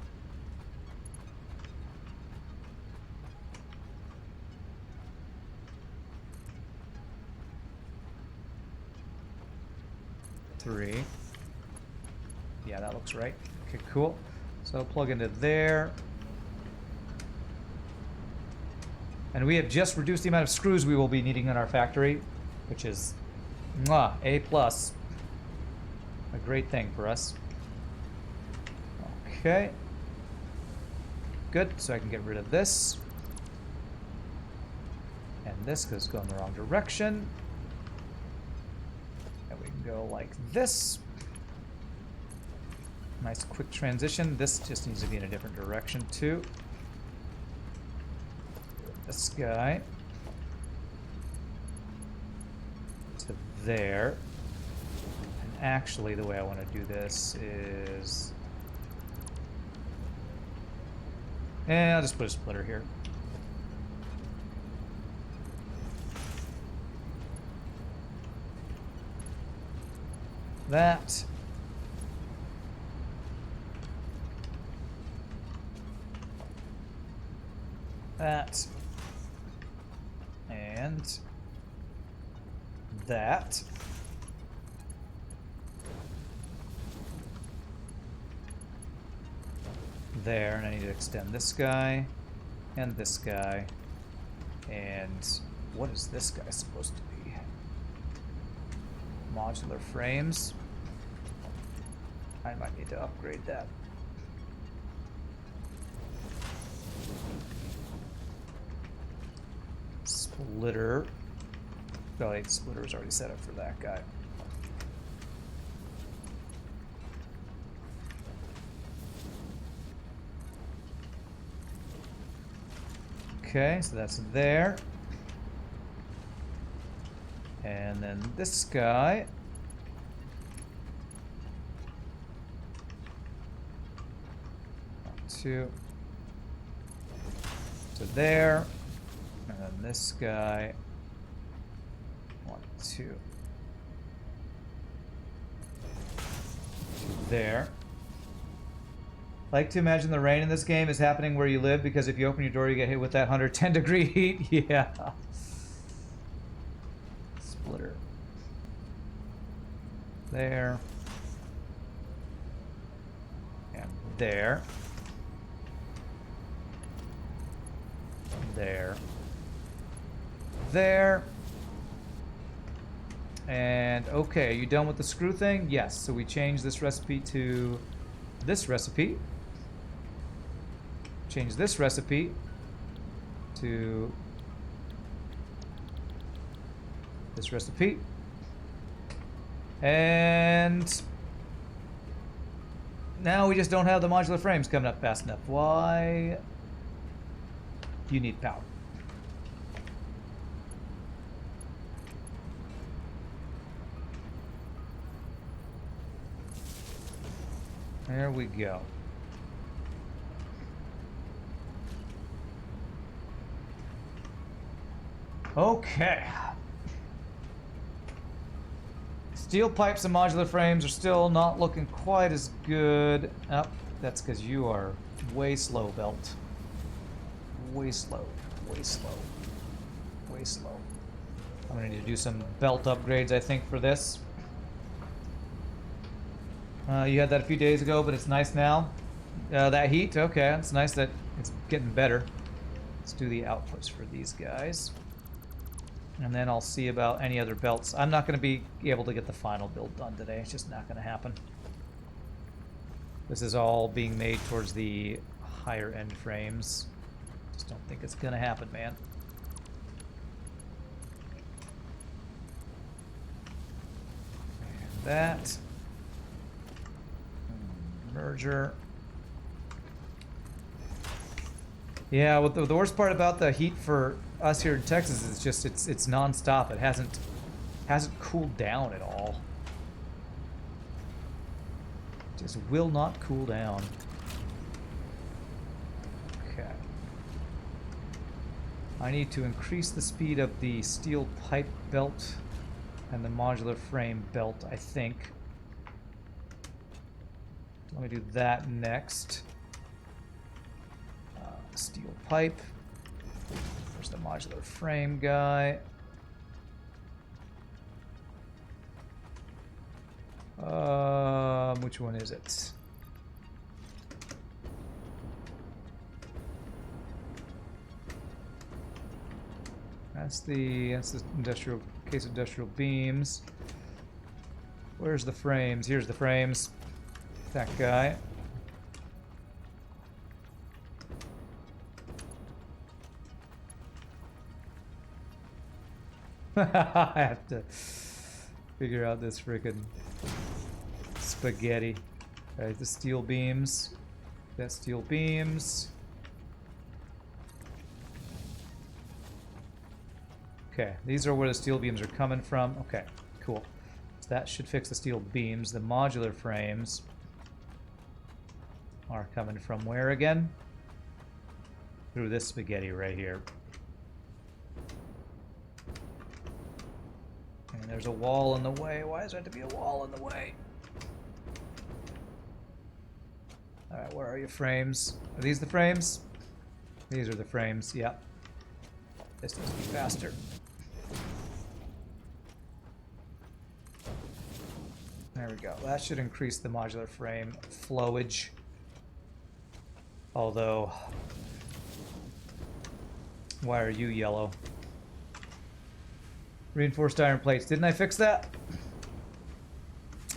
Three. Yeah, that looks right. Okay, cool. So I'll plug into there. And we have just reduced the amount of screws we will be needing in our factory, which is A+. A great thing for us. Okay. Good, so I can get rid of this. And this because it's going the wrong direction. Go like this. Nice quick transition. This just needs to be in a different direction too. This guy to there. And actually the way I want to do this is, I'll just put a splitter here. That. That. And that. There, and I need to extend this guy and this guy. And what is this guy supposed to be? Modular frames. I might need to upgrade that. Splitter. Oh, wait, splitter is already set up for that guy. Okay, so that's there. And then this guy. To there, and then this guy, 1, 2, to there. I like to imagine the rain in this game is happening where you live, because if you open your door you get hit with that 110-degree heat. Yeah. Splitter. There. And there. There. There. And okay, are you done with the screw thing? Yes, so we change this recipe to this recipe. change this recipe to this recipe. And now we just don't have the modular frames coming up fast enough. Why? You need power. There we go. Okay. Steel pipes and modular frames are still not looking quite as good. Oh, that's because you are way slow, Belt. Way slow, way slow, way slow. I'm gonna need to do some belt upgrades, I think, for this. You had that a few days ago, but it's nice now. That heat, okay, it's nice that it's getting better. Let's do the outputs for these guys. And then I'll see about any other belts. I'm not going to be able to get the final build done today. It's just not going to happen. This is all being made towards the higher end frames. Just don't think it's going to happen, man. And that. Merger. Yeah, well, the worst part about the heat for us here in Texas is just it's non-stop. It hasn't cooled down at all. Just will not cool down. Okay. I need to increase the speed of the steel pipe belt and the modular frame belt, I think. Let me do that next. Steel pipe. There's the modular frame guy. Which one is it? That's the industrial case of industrial beams. Where's the frames? Here's the frames. That guy. I have to figure out this freaking spaghetti. Alright, the steel beams. That's steel beams. Okay, these are where the steel beams are coming from. Okay, cool. So that should fix the steel beams. The modular frames are coming from where again? Through this spaghetti right here. And there's a wall in the way. Why does there have to be a wall in the way? Alright, where are your frames? Are these the frames? These are the frames, yep. This needs to be faster. There we go. That should increase the modular frame flowage. Although, why are you yellow? Reinforced iron plates. Didn't I fix that?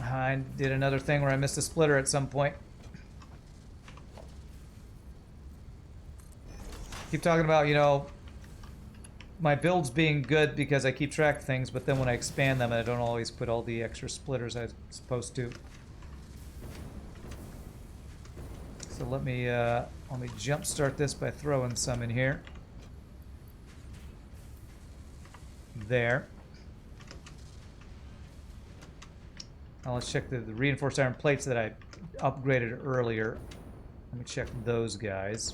I did another thing where I missed a splitter at some point. Keep talking about, you know, my builds being good because I keep track of things, but then when I expand them, I don't always put all the extra splitters I'm supposed to. So let me jump start this by throwing some in here. There. Now let's check the reinforced iron plates that I upgraded earlier. Let me check those guys.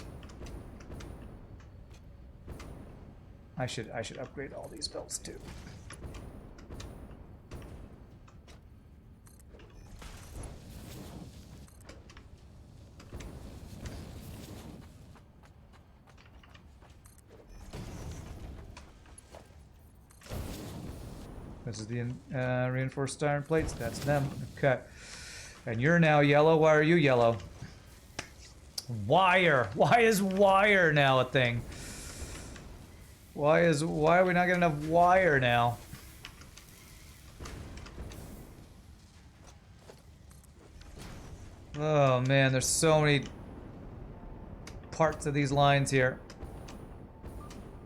I should upgrade all these belts too. This is the reinforced iron plates. That's them. Okay. And you're now yellow. Why are you yellow? Wire. Why is wire now a thing? Why are we not getting enough wire now? Oh man, there's so many parts of these lines here.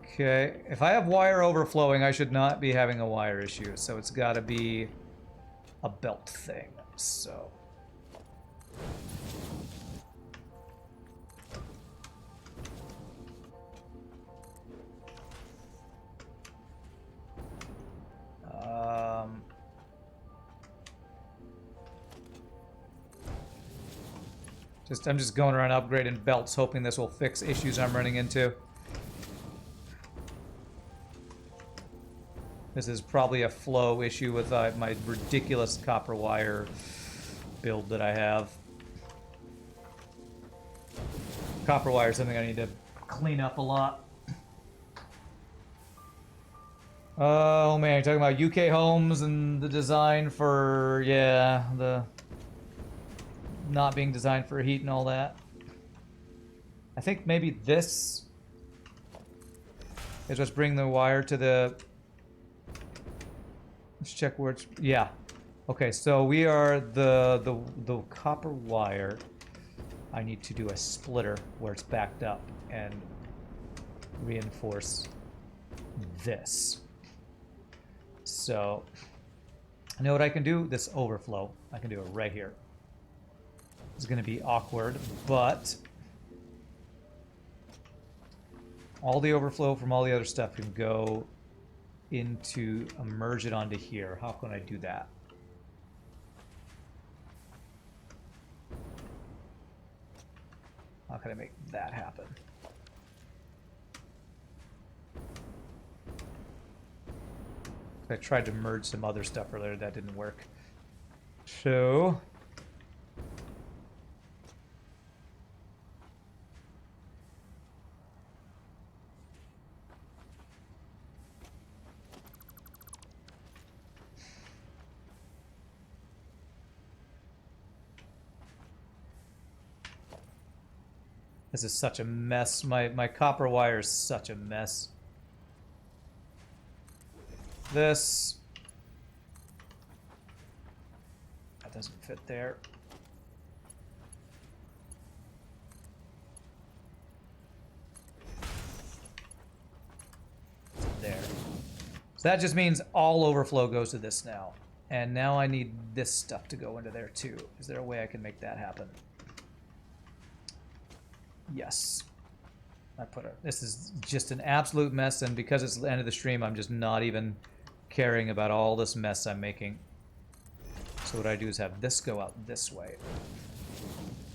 Okay, if I have wire overflowing, I should not be having a wire issue, so it's got to be a belt thing. So I'm just going around upgrading belts, hoping this will fix issues I'm running into. This is probably a flow issue with my ridiculous copper wire build that I have. Copper wire is something I need to clean up a lot. Oh man, you're talking about UK homes and the design for, yeah, the not being designed for heat and all that. I think maybe this is what's bringing the wire to the... Let's check where it's... Yeah. Okay, so we are the copper wire. I need to do a splitter where it's backed up and reinforce this. So, I know what I can do? This overflow. I can do it right here. It's going to be awkward, but all the overflow from all the other stuff can go into, merge it onto here. How can I do that? How can I make that happen? I tried to merge some other stuff earlier, that didn't work. So this is such a mess. My copper wire is such a mess. This... that doesn't fit there. There. So that just means all overflow goes to this now. And now I need this stuff to go into there too. Is there a way I can make that happen? Yes. I put it. This is just an absolute mess, and because it's the end of the stream, I'm just not even caring about all this mess I'm making. So what I do is have this go out this way.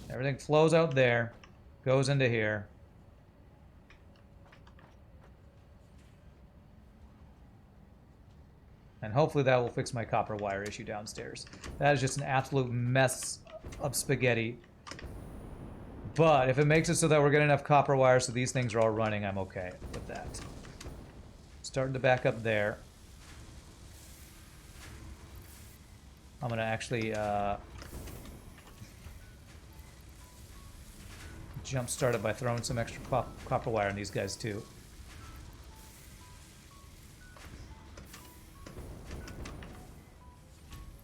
Everything flows out there, goes into here. And hopefully that will fix my copper wire issue downstairs. That is just an absolute mess of spaghetti. But if it makes it so that we're getting enough copper wire so these things are all running, I'm okay with that. Starting to back up there. I'm going to actually jump start it by throwing some extra copper wire on these guys too.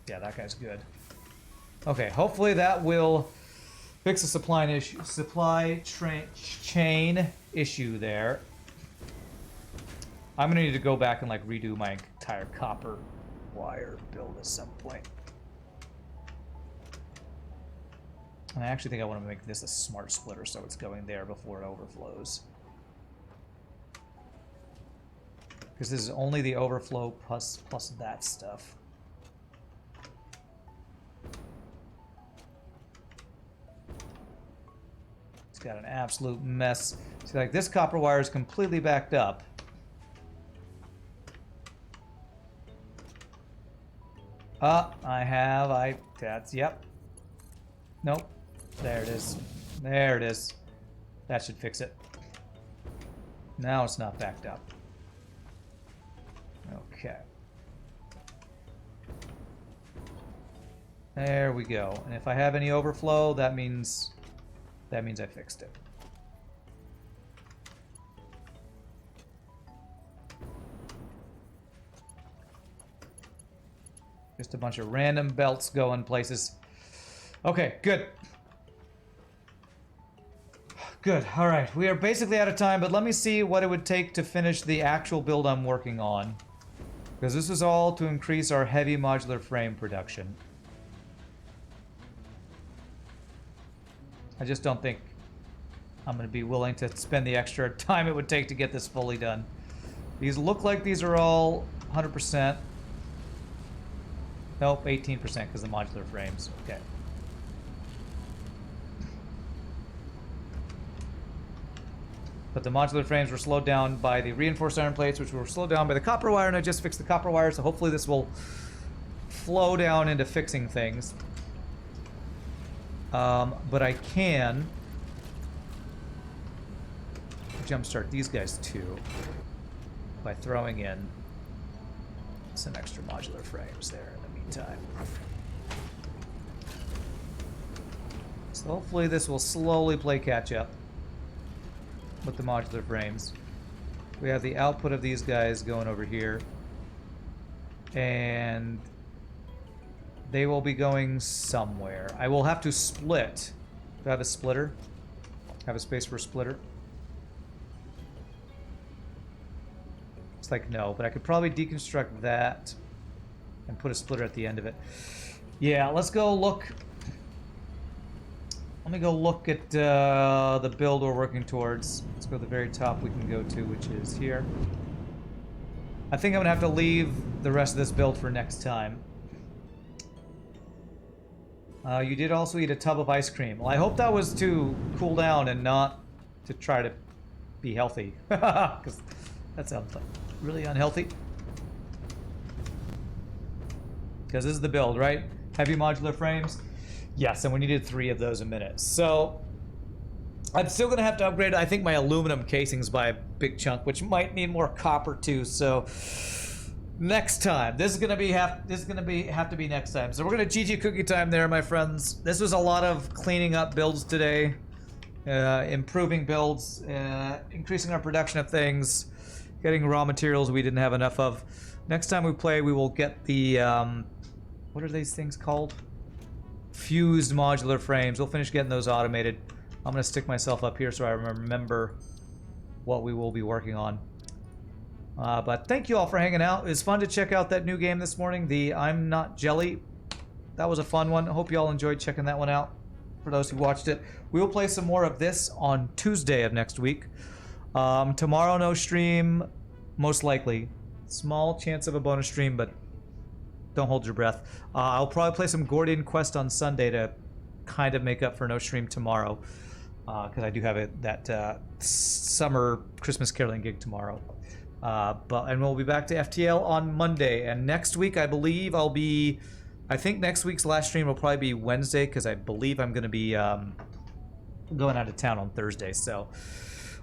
Yeah, that guy's good. Okay, hopefully that will fix the supply chain issue there. I'm gonna need to go back and like redo my entire copper wire build at some point. And I actually think I want to make this a smart splitter so it's going there before it overflows. Because this is only the overflow plus that stuff. It's got an absolute mess. See, like this copper wire is completely backed up. Yep. Nope. There it is. There it is. That should fix it. Now it's not backed up. Okay. There we go. And if I have any overflow, that means I fixed it. Just a bunch of random belts going places. Okay, good. Good. All right. We are basically out of time, but let me see what it would take to finish the actual build I'm working on. Because this is all to increase our heavy modular frame production. I just don't think I'm going to be willing to spend the extra time it would take to get this fully done. These look like these are all 100%. Nope, 18% because the modular frames. Okay. But the modular frames were slowed down by the reinforced iron plates, which were slowed down by the copper wire, and I just fixed the copper wire, so hopefully this will flow down into fixing things. But I can jumpstart these guys too by throwing in some extra modular frames there in the meantime. So hopefully this will slowly play catch up with the modular frames. We have the output of these guys going over here, and they will be going somewhere. I will have to split. Do I have a splitter? Have a space for a splitter? It's like no, but I could probably deconstruct that and put a splitter at the end of it. Yeah, let's go look. Let me go look at the build we're working towards. Let's go to the very top we can go to, which is here. I think I'm gonna have to leave the rest of this build for next time. You did also eat a tub of ice cream. Well, I hope that was to cool down and not to try to be healthy. Because that sounds like really unhealthy. Because this is the build, right? Heavy modular frames. Yes, and we needed 3 of those a minute. So I'm still gonna have to upgrade, I think, my aluminum casings by a big chunk, which might need more copper too. So next time, this is gonna have to be next time. So we're gonna GG cookie time there, my friends. This was a lot of cleaning up builds today, improving builds, increasing our production of things, getting raw materials we didn't have enough of. Next time we play, we will get the what are these things called? Fused modular frames. We'll finish getting those automated. I'm gonna stick myself up here so I remember what we will be working on. But thank you all for hanging out. It was fun to check out that new game this morning, the I'm Not Jelly. That was a fun one. I hope you all enjoyed checking that one out. For those who watched it, we will play some more of this on Tuesday of next week. Tomorrow, no stream, most likely. Small chance of a bonus stream, but don't hold your breath. I'll probably play some Gordian Quest on Sunday to kind of make up for no stream tomorrow, because I do have that summer Christmas caroling gig tomorrow. And we'll be back to FTL on Monday. And next week, I believe I think next week's last stream will probably be Wednesday, because I believe I'm going to be going out of town on Thursday. So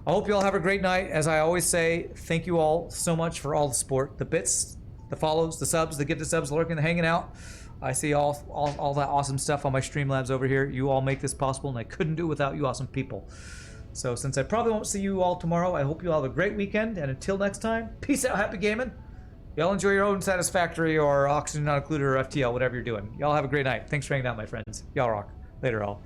I hope you all have a great night. As I always say, thank you all so much for all the support, the bits, the follows, the subs, the gifted subs, lurking, the hanging out. I see all that awesome stuff on my Streamlabs over here. You all make this possible, and I couldn't do it without you awesome people. So since I probably won't see you all tomorrow, I hope you all have a great weekend, and until next time, peace out, happy gaming. Y'all enjoy your own Satisfactory or Oxygen Not Included or FTL, whatever you're doing. Y'all have a great night. Thanks for hanging out, my friends. Y'all rock. Later, all.